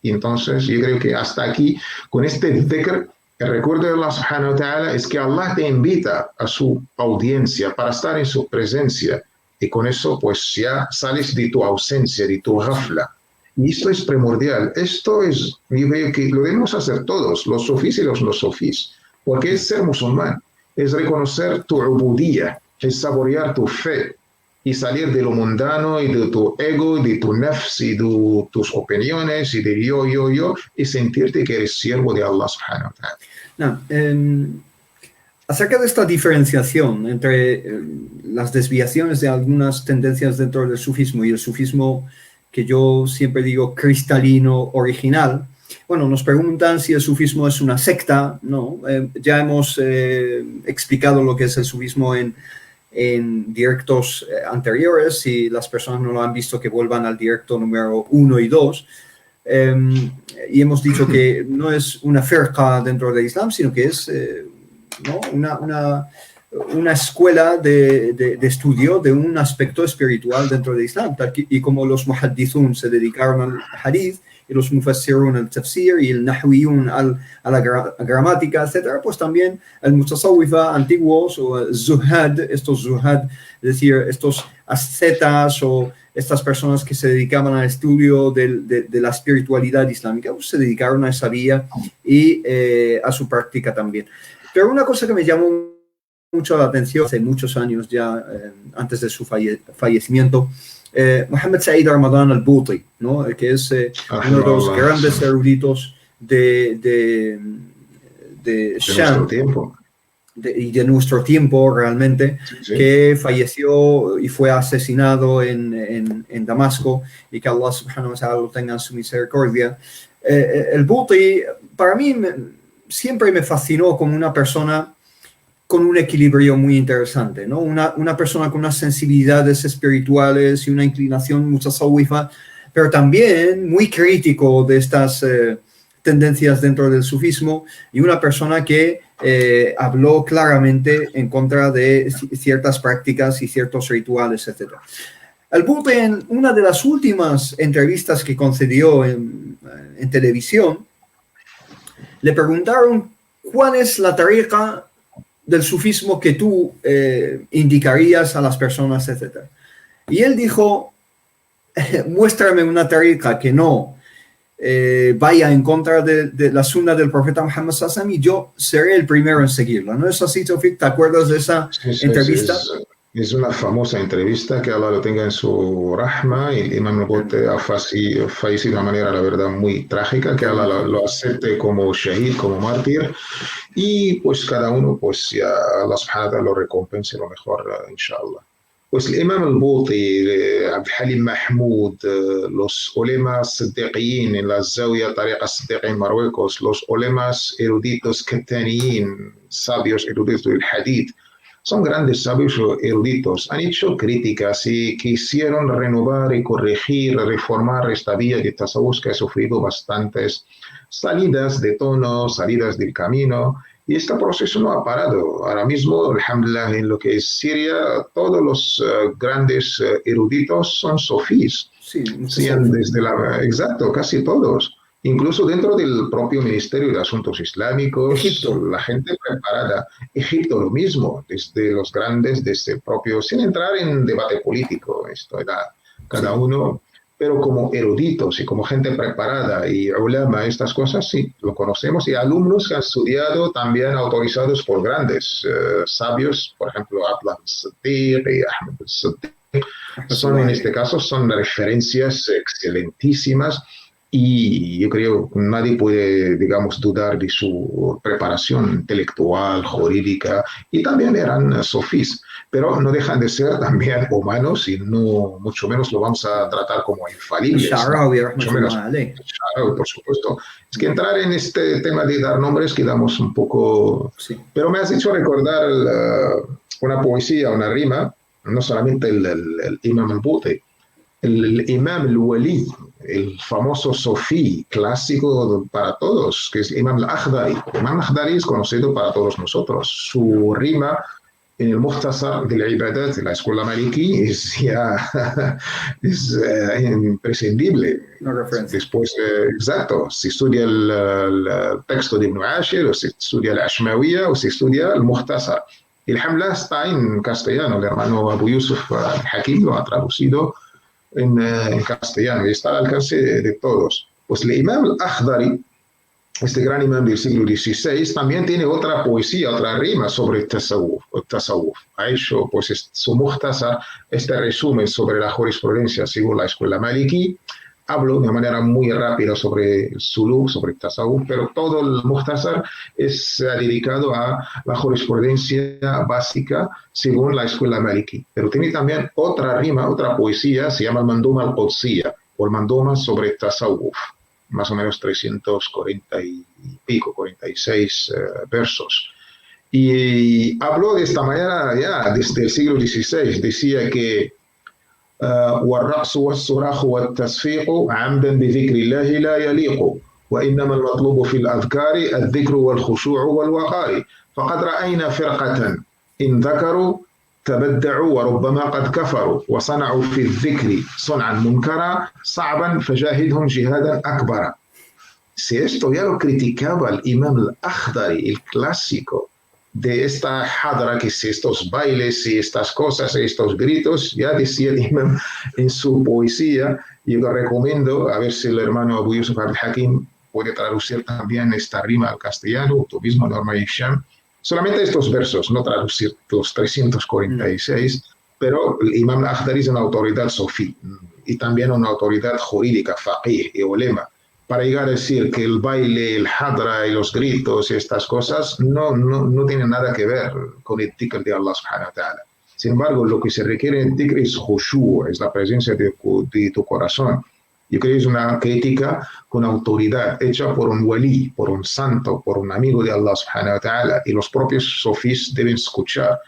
Y entonces yo creo que hasta aquí, con este dhikr, el recuerdo de Allah subhanahu wa ta'ala es que Allah te invita a su audiencia para estar en su presencia, y con eso pues ya sales de tu ausencia, de tu ghafla. Y esto es primordial. Esto es, yo veo que lo debemos hacer todos, los sufís y los no sufís, porque es ser musulmán, es reconocer tu ubudiyya, es saborear tu fe y salir de lo mundano y de tu ego, de tu nafs y de tus opiniones y de yo, y sentirte que eres siervo de Allah subhanahu wa ta'ala. No, acerca de esta diferenciación entre las desviaciones de algunas tendencias dentro del sufismo y el sufismo que yo siempre digo cristalino, original. Bueno, nos preguntan si el sufismo es una secta. No, ya hemos explicado lo que es el sufismo en directos anteriores. Si las personas no lo han visto, que vuelvan al directo número 1 y 2. Y hemos dicho que no es una firqa dentro del Islam, sino que es ¿no? una escuela de estudio de un aspecto espiritual dentro del Islam, y como los muhaddithun se dedicaron al hadith, y los mufassirun al tafsir, y el nahwiyun a la gramática, etc., pues también el mutasawwifa antiguos, o zuhad, estos zuhad, es decir, estos ascetas, o estas personas que se dedicaban al estudio de la espiritualidad islámica, pues se dedicaron a esa vía y a su práctica también. Pero una cosa que me llamó mucho la atención hace muchos años ya, antes de su fallecimiento, Muhammad Sa'id Ramadan al-Buti, ¿no? Que es uno de los grandes eruditos de Sham, y de nuestro tiempo realmente, que falleció y fue asesinado en Damasco, y que Allah subhanahu wa ta'ala lo tenga en su misericordia. El Buti, para mí, siempre me fascinó como una persona con un equilibrio muy interesante, ¿no? Una persona con unas sensibilidades espirituales y una inclinación mutasawwifa, pero también muy crítico de estas tendencias dentro del sufismo, y una persona que habló claramente en contra de ciertas prácticas y ciertos rituales, etc. Al-Buti, en una de las últimas entrevistas que concedió en televisión, le preguntaron cuál es la tariqa del sufismo que tú indicarías a las personas, etc. Y él dijo, muéstrame una tariqa que no vaya en contra de la sunna del profeta Muhammad sallallahu alaihi wasallam, y yo seré el primero en seguirla. ¿No es así, Tawfiq? ¿Te acuerdas de esa entrevista? Sí. Es una famosa entrevista que Allah lo tenga en su rahma, y el Imam al-Buti ha fallecido de una manera, la verdad, muy trágica, que Allah lo acepte como shahid, como mártir, y pues cada uno, pues ya Allah subhanahu wa ta'ala lo recompense lo mejor, inshallah. Pues el Imam al-Buti, Abd Halim Mahmoud, los ulemas siddiqiyin en la Zawiya Tariqa Siddiqi en Marruecos, los ulemas eruditos ketaniyin, sabios eruditos del hadith, son grandes sabios eruditos, han hecho críticas y quisieron renovar y corregir, reformar esta vía de tasawwuf que ha sufrido bastantes salidas de tono, salidas del camino, y este proceso no ha parado. Ahora mismo, alhamdulillah, en lo que es Siria, todos los grandes eruditos son sofís. Sí, Exacto, casi todos. Incluso dentro del propio Ministerio de Asuntos Islámicos, Egipto. la gente preparada. Egipto lo mismo, desde los grandes, desde el propio, sin entrar en debate político, esto era cada uno, pero como eruditos y como gente preparada y ulama, estas cosas sí, lo conocemos, y alumnos que han estudiado también autorizados por grandes sabios, por ejemplo, Atlas Siddiq y Ahmed Siddiq, son en este caso son referencias excelentísimas, y yo creo que nadie puede, digamos, dudar de su preparación intelectual, jurídica, y también eran sofís, pero no dejan de ser también humanos, y no, mucho menos lo vamos a tratar como infalibles. Sha'rawi, Mucho menos. Sha'rawi, por supuesto. Es que entrar en este tema de dar nombres quedamos un poco... Sí. Pero me has hecho recordar una poesía, una rima, no solamente el Imam al-Buti, el Imam al-Wali, el famoso sofí clásico para todos, que es Imam al-Akhdari. Imam al-Akhdari es conocido para todos nosotros. Su rima en el Mukhtasar de la Ibadat de la escuela maliki es ya imprescindible. Después, exacto, se estudia el texto de Ibn Ashir, o se estudia el Ashmawiya, o se estudia el Mukhtasar. El Hamla está en castellano, el hermano Abu Yusuf al-Hakim lo ha traducido en castellano y está al alcance de todos. Pues el Imam al-Akhdari, este gran imam del siglo XVI, también tiene otra poesía, otra rima sobre el tasawwuf. Ha hecho pues su mukhtasar, este resumen sobre la jurisprudencia según la escuela maliki. Hablo de manera muy rápida sobre el suluk, sobre el tasawwuf, pero todo el mukhtasar es dedicado a la jurisprudencia básica según la escuela maliki. Pero tiene también otra rima, otra poesía, se llama Manduma al-Qudsiyya, o el Manduma sobre el tasawwuf, más o menos 340 y pico, 46 versos. Y habló de esta manera ya desde el siglo XVI, decía que والرأس والصراخ والتصفيق عمدا بذكر الله لا يليق وإنما المطلوب في الأذكار الذكر والخشوع والوقار فقد رأينا فرقة إن ذكروا تبدعوا وربما قد كفروا وصنعوا في الذكر صنعا منكرا صعبا فجاهدهم جهادا أكبر. Si esto ya lo criticaba el Imam al-Akhdari, el clásico de esta hadra, que si estos bailes y estas cosas, estos gritos, ya decía el imam en su poesía, y lo recomiendo, a ver si el hermano Abu Yusuf al-Hakim puede traducir también esta rima al castellano, tú mismo, Norma Hisham, solamente estos versos, no traducir los 346, pero el imam al-Akhdari es una autoridad sofí, y también una autoridad jurídica, faqih y ulema, para llegar a decir que el baile, el hadra y los gritos y estas cosas no tienen nada que ver con el dhikr de Allah subhanahu wa ta'ala. Sin embargo, lo que se requiere en el dhikr es khushu', es la presencia de tu corazón. Yo creo que es una crítica con autoridad, hecha por un wali, por un santo, por un amigo de Allah subhanahu wa ta'ala, y los propios sofís deben escuchar.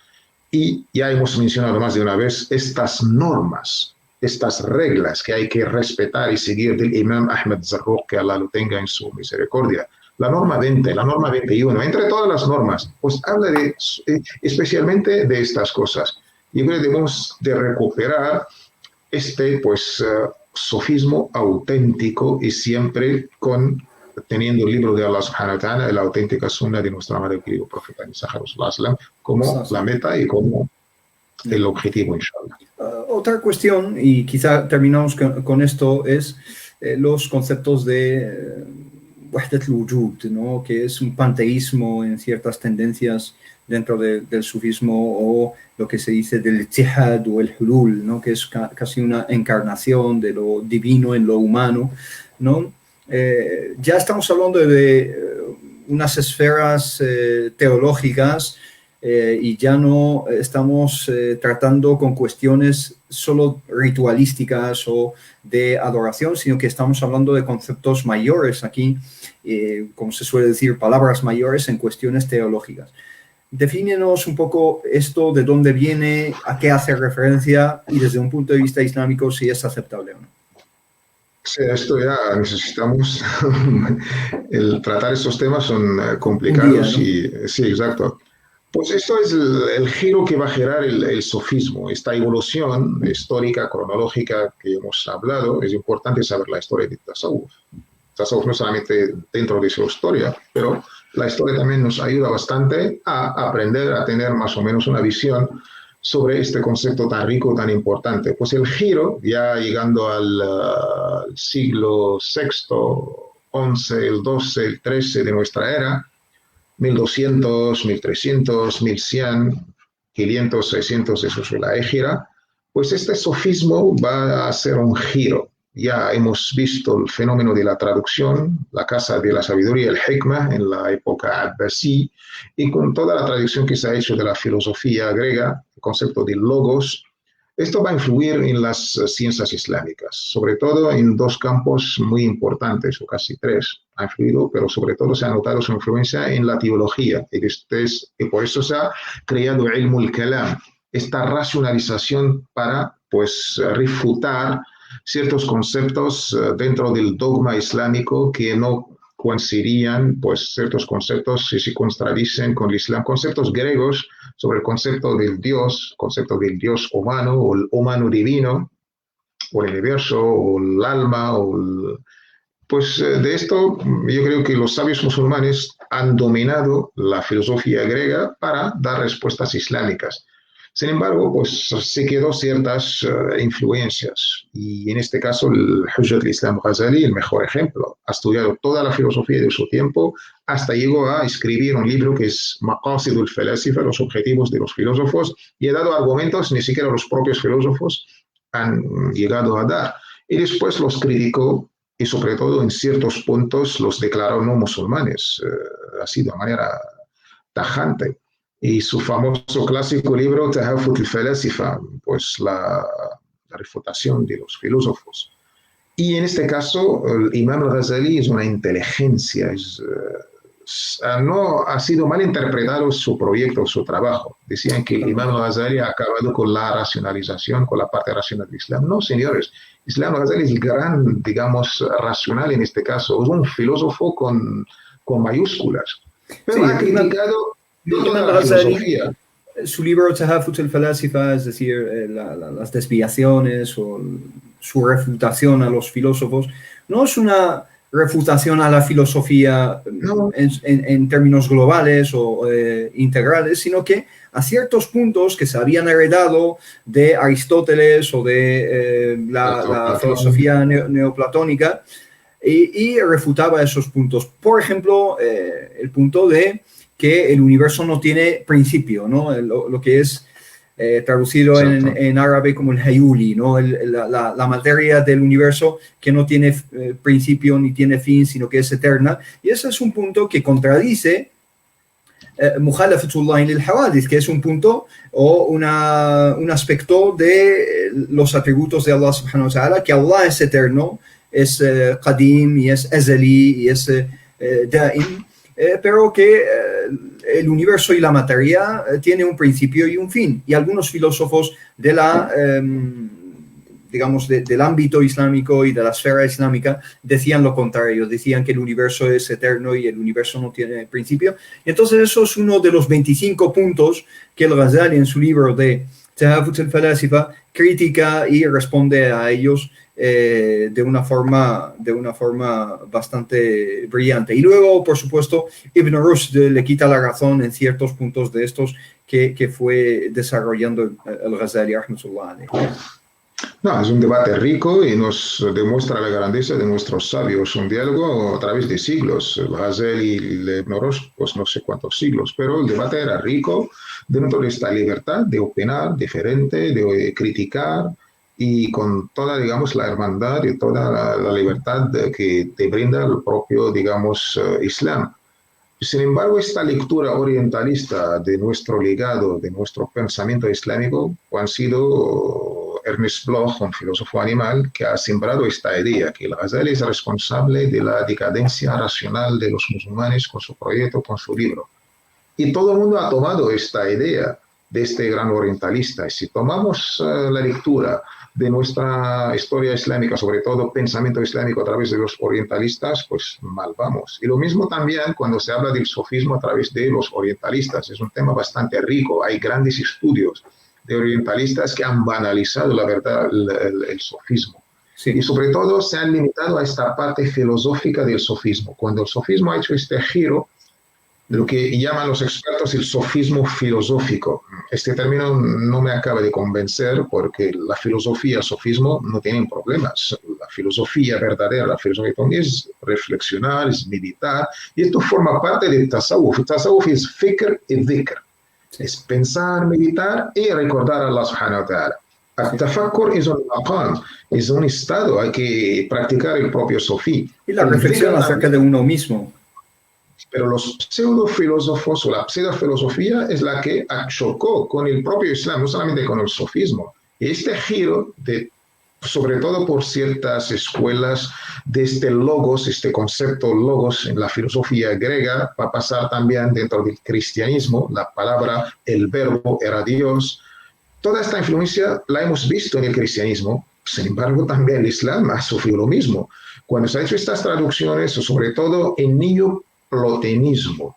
Y ya hemos mencionado más de una vez estas normas, estas reglas que hay que respetar y seguir del Imam Ahmed Zarruq, que Allah lo tenga en su misericordia. La norma 20, la norma 21, entre todas las normas, pues habla especialmente de estas cosas. Yo creo que debemos de recuperar este sofismo auténtico, y siempre teniendo el libro de Allah subhanahu wa ta'ala, la auténtica sunna de nuestro amado querido profeta como la meta y como el objetivo, inshallah. Otra cuestión, y quizá terminamos con esto, es los conceptos de Wahdat al-Wujud, ¿no? Que es un panteísmo en ciertas tendencias dentro del sufismo, o lo que se dice del ittihad o el hulul, ¿no? Que es casi una encarnación de lo divino en lo humano, ¿no? Ya estamos hablando de unas esferas teológicas, y ya no estamos tratando con cuestiones solo ritualísticas o de adoración, sino que estamos hablando de conceptos mayores aquí, como se suele decir, palabras mayores en cuestiones teológicas. Defínenos un poco esto, de dónde viene, a qué hace referencia y desde un punto de vista islámico si es aceptable o no. Sí, esto ya necesitamos, el tratar estos temas son complicados Un día, y sí, exacto. Pues esto es el giro que va a generar el sofismo, esta evolución histórica, cronológica que hemos hablado. Es importante saber la historia de Tasawwuf. Tasawwuf no solamente dentro de su historia, pero la historia también nos ayuda bastante a aprender a tener más o menos una visión sobre este concepto tan rico, tan importante. Pues el giro, ya llegando al siglo VI, XI, el XII, el XIII de nuestra era, 1200, 1300, 1100, 500, 600, eso es la égira, pues este sofismo va a hacer un giro. Ya hemos visto el fenómeno de la traducción, la casa de la sabiduría, el hikmah, en la época abbasí, y con toda la traducción que se ha hecho de la filosofía griega, el concepto de logos. Esto va a influir en las ciencias islámicas, sobre todo en dos campos muy importantes, o casi tres. Ha influido, pero sobre todo se ha notado su influencia en la teología, y por eso se ha creado ilm al-kalam, esta racionalización para pues refutar ciertos conceptos dentro del dogma islámico que no coincidían, pues ciertos conceptos si se contradicen con el Islam, conceptos griegos sobre el concepto del Dios humano o el humano divino, o el universo, o el alma, pues de esto yo creo que los sabios musulmanes han dominado la filosofía griega para dar respuestas islámicas. Sin embargo, pues se quedó ciertas influencias, y en este caso el Hujjat al-Islam Ghazali, el mejor ejemplo, ha estudiado toda la filosofía de su tiempo hasta llegó a escribir un libro que es Maqasid al-Falasifa, los objetivos de los filósofos, y ha dado argumentos ni siquiera los propios filósofos han llegado a dar, y después los criticó y sobre todo en ciertos puntos los declaró no musulmanes, así de manera tajante. Y su famoso clásico libro, Tahafut al-Falasifa, pues la refutación de los filósofos. Y en este caso, el Imam al-Ghazali es una inteligencia, no ha sido mal interpretado su proyecto, su trabajo. Decían que el Imam al-Ghazali ha acabado con la racionalización, con la parte racional del Islam. No, señores, Islam al-Ghazali es el gran, digamos, racional en este caso. Es un filósofo con mayúsculas. Pero sí, ha criticado toda la filosofía. Su libro Tahafut al-Falasifa, es decir, las desviaciones o su refutación a los filósofos, no es una refutación a la filosofía No. en términos globales o integrales, sino que a ciertos puntos que se habían heredado de Aristóteles o de la filosofía neoplatónica, y refutaba esos puntos. Por ejemplo, el punto de que el universo no tiene principio, ¿no? Lo que es traducido en árabe como el hayuli, ¿no? La materia del universo que no tiene principio ni tiene fin, sino que es eterna. Y ese es un punto que contradice Mukhalafatullah lil Hawadith, que es un punto o un aspecto de los atributos de Allah subhanahu wa ta'ala, que Allah es eterno, es qadim y es azali y es da'im, pero que el universo y la materia tiene un principio y un fin. Y algunos filósofos de digamos, del ámbito islámico y de la esfera islámica decían lo contrario, decían que el universo es eterno y el universo no tiene principio. Y entonces eso es uno de los 25 puntos que el Ghazali en su libro de Tahafut al-Falasifa critica y responde a ellos de una forma bastante brillante. Y luego, por supuesto, Ibn Rushd le quita la razón en ciertos puntos de estos que fue desarrollando el Ghazali, rahmatullah alayhi. No, es un debate rico y nos demuestra la grandeza de nuestros sabios, un diálogo a través de siglos. Hazel y Ibn Rushd, pues no sé cuántos siglos, pero el debate era rico dentro de esta libertad de opinar diferente, de criticar y con toda, digamos, la hermandad y toda la libertad que te brinda el propio, digamos, Islam. Sin embargo, esta lectura orientalista de nuestro legado, de nuestro pensamiento islámico, han sido Ernest Bloch, un filósofo animal, que ha sembrado esta idea, que el Ghazali es responsable de la decadencia racional de los musulmanes con su proyecto, con su libro. Y todo el mundo ha tomado esta idea de este gran orientalista. Y si tomamos la lectura de nuestra historia islámica, sobre todo pensamiento islámico a través de los orientalistas, pues mal vamos. Y lo mismo también cuando se habla del sofismo a través de los orientalistas. Es un tema bastante rico. Hay grandes estudios de orientalistas que han banalizado, la verdad, el sofismo. Sí. Y sobre todo se han limitado a esta parte filosófica del sofismo. Cuando el sofismo ha hecho este giro, lo que llaman los expertos el sofismo filosófico. Este término no me acaba de convencer porque la filosofía, el sofismo no tienen problemas. La filosofía verdadera, la filosofía es reflexionar, es meditar, y esto forma parte del tasawwuf. El tasawwuf es fikr y dhikr. Es pensar, meditar y recordar a Allah subhanahu wa ta'ala. El-tafakkur es un maqam, es un estado, hay que practicar el propio sofí. Y la reflexión acerca de uno mismo. Pero los pseudofilósofos o la pseudofilosofía es la que chocó con el propio Islam, no solamente con el sofismo. Y este giro, sobre todo por ciertas escuelas de este logos, este concepto logos en la filosofía griega, va a pasar también dentro del cristianismo. La palabra, el verbo era Dios. Toda esta influencia la hemos visto en el cristianismo. Sin embargo, también el Islam ha sufrido lo mismo. Cuando se han hecho estas traducciones, sobre todo en platonismo,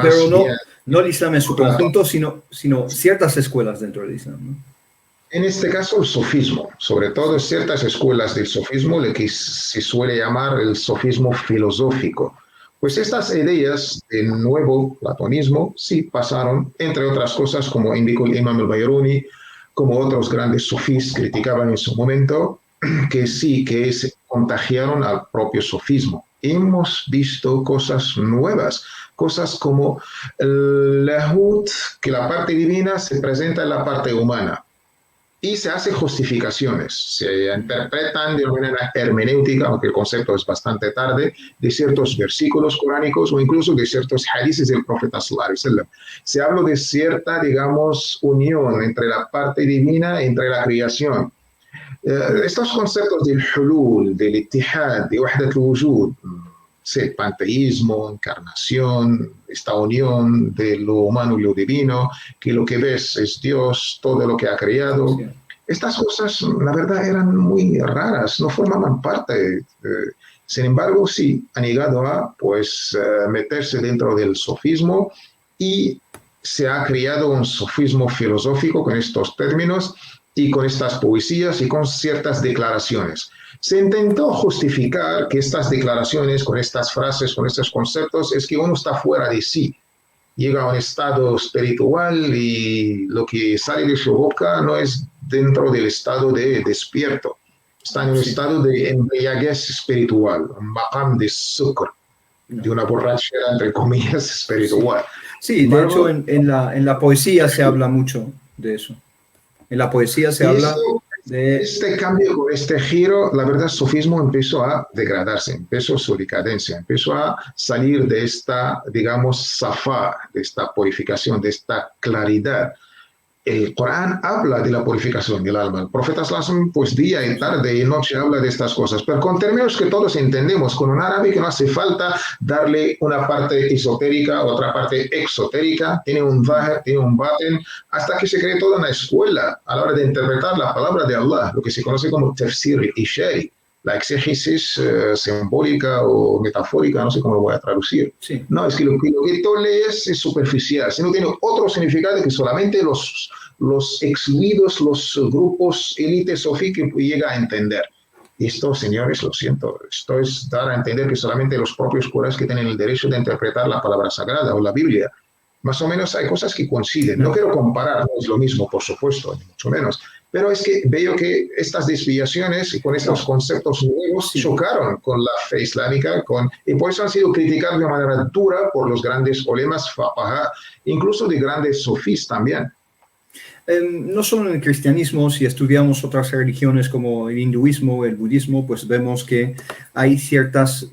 pero no el Islam en su conjunto, sino ciertas escuelas dentro del Islam, ¿no? En este caso, el sofismo, sobre todo ciertas escuelas del sofismo, lo que se suele llamar el sofismo filosófico. Pues estas ideas del nuevo platonismo sí pasaron, entre otras cosas, como indicó el Imam al-Bayruni, como otros grandes sofís criticaban en su momento, que sí, que se contagiaron al propio sofismo. Hemos visto cosas nuevas, cosas como el lahut, que la parte divina se presenta en la parte humana y se hacen justificaciones, se interpretan de una manera hermenéutica, aunque el concepto es bastante tarde, de ciertos versículos coránicos o incluso de ciertos hadices del profeta sallallahu alaihi wasallam. Se habla de cierta, digamos, unión entre la parte divina y entre la creación. Estos conceptos del hulul, del ittihad, de wahdat al-wujud, el panteísmo, encarnación, esta unión de lo humano y lo divino, que lo que ves es Dios, todo lo que ha creado. Sí. Estas cosas, la verdad, eran muy raras, no formaban parte. Sin embargo, sí, han llegado a meterse dentro del sofismo y se ha creado un sofismo filosófico con estos términos y con estas poesías y con ciertas declaraciones. Se intentó justificar que estas declaraciones, con estas frases, con estos conceptos, es que uno está fuera de sí, llega a un estado espiritual y lo que sale de su boca no es dentro del estado de despierto, está en un estado de embriaguez espiritual, un maqam de sukr, de una borrachera, entre comillas, espiritual. Sí, de hecho en la poesía se habla mucho de eso. En la poesía se habla de... Este cambio, con este giro, la verdad, el sofismo empezó a degradarse, empezó su decadencia, empezó a salir de esta, digamos, safá, de esta purificación, de esta claridad. El Corán habla de la purificación del alma. El profeta sallallahu pues día y tarde y noche habla de estas cosas, pero con términos que todos entendemos, con un árabe que no hace falta darle una parte esotérica, otra parte exotérica, tiene un zahir, tiene un baten, hasta que se cree toda una escuela a la hora de interpretar la palabra de Allah, lo que se conoce como tafsir ishari, la exégesis simbólica o metafórica, no sé cómo lo voy a traducir. Sí. No, es que lo que tú lees es superficial, sino tiene otro significado que solamente los excluidos, los grupos élites sofí que llega a entender. Y esto, señores, lo siento, esto es dar a entender que solamente los propios curas que tienen el derecho de interpretar la palabra sagrada o la Biblia. más o menos hay cosas que coinciden. No quiero comparar, no es lo mismo, por supuesto, ni mucho menos, pero es que veo que estas desviaciones y con estos conceptos nuevos chocaron con la fe islámica y por eso han sido criticados de manera dura por los grandes ulemas, fuqaha, incluso de grandes sufís también. No solo en el cristianismo, si estudiamos otras religiones como el hinduismo, el budismo, pues vemos que hay ciertas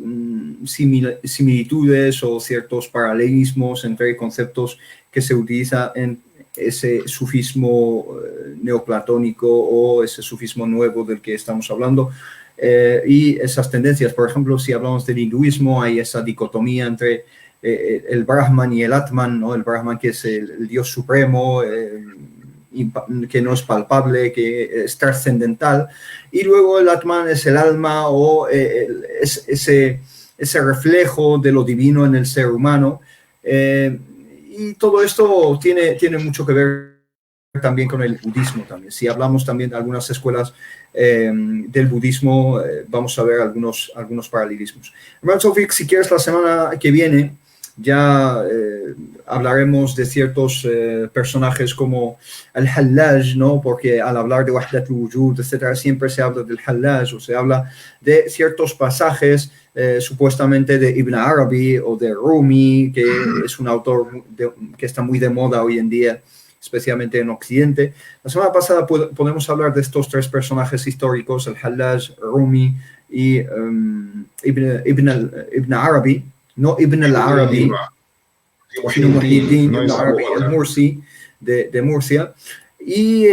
similitudes o ciertos paralelismos entre conceptos que se utilizan en ese sufismo neoplatónico o ese sufismo nuevo del que estamos hablando. Y esas tendencias, por ejemplo, si hablamos del hinduismo, hay esa dicotomía entre el Brahman y el Atman, ¿no? El Brahman, que es el Dios supremo, que no es palpable, que es trascendental, y luego el Atman es el alma o ese reflejo de lo divino en el ser humano. Y todo esto tiene mucho que ver también con el budismo también. Si hablamos también de algunas escuelas del budismo, vamos a ver algunos paralelismos. Hermano Sofik, si quieres, la semana que viene ya hablaremos de ciertos personajes como el Hallaj, ¿no? Porque al hablar de Wahdat al-Wujud, etcétera, siempre se habla del Hallaj o se habla de ciertos pasajes supuestamente de Ibn Arabi o de Rumi, que es un autor que está muy de moda hoy en día, especialmente en Occidente. La semana pasada podemos hablar de estos tres personajes históricos, el Hallaj, Rumi y Ibn Arabi, no Ibn al-Arabi, sino Muhyiddin Ibn Arabi, el Mursi de Murcia, y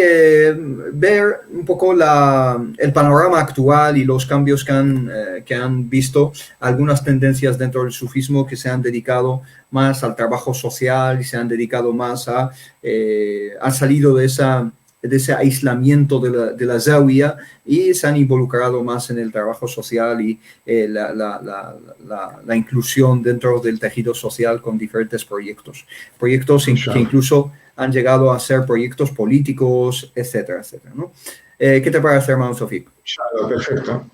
ver un poco el panorama actual y los cambios que han visto, algunas tendencias dentro del sufismo que se han dedicado más al trabajo social y se han dedicado más han salido de ese aislamiento de la zawiya y se han involucrado más en el trabajo social y la inclusión dentro del tejido social con diferentes proyectos que incluso han llegado a ser proyectos políticos, etcétera, etcétera, ¿no? ¿Qué te parece, hermano Sofik? Perfecto.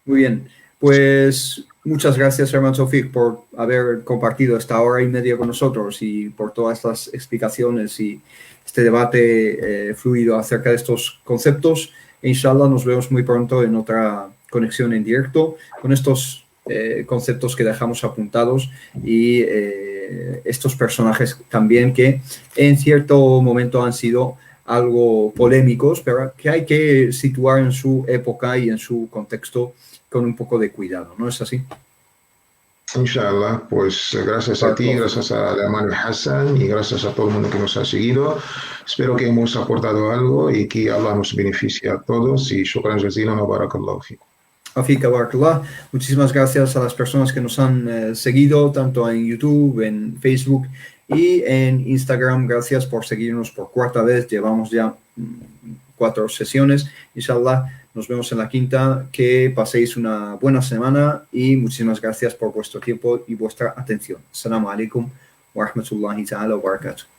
Muy bien, pues muchas gracias, hermano Sofik, por haber compartido esta hora y media con nosotros y por todas estas explicaciones y este debate fluido acerca de estos conceptos. Inshallah, nos vemos muy pronto en otra conexión en directo con estos conceptos que dejamos apuntados y estos personajes también que en cierto momento han sido algo polémicos, pero que hay que situar en su época y en su contexto con un poco de cuidado, ¿no es así? Inshallah, pues gracias a ti, gracias a la mano Hassan y gracias a todo el mundo que nos ha seguido. Espero que hemos aportado algo y que Allah nos beneficie a todos y shukran jazilan wa barakallahu fikum. Afika barakallah. Muchísimas gracias a las personas que nos han seguido tanto en YouTube, en Facebook y en Instagram. Gracias por seguirnos por cuarta vez. Llevamos ya 4 sesiones. Inshallah, nos vemos en la quinta. Que paséis una buena semana y muchísimas gracias por vuestro tiempo y vuestra atención. Assalamu alaikum wa rahmatullahi ta'ala wa barakatuh.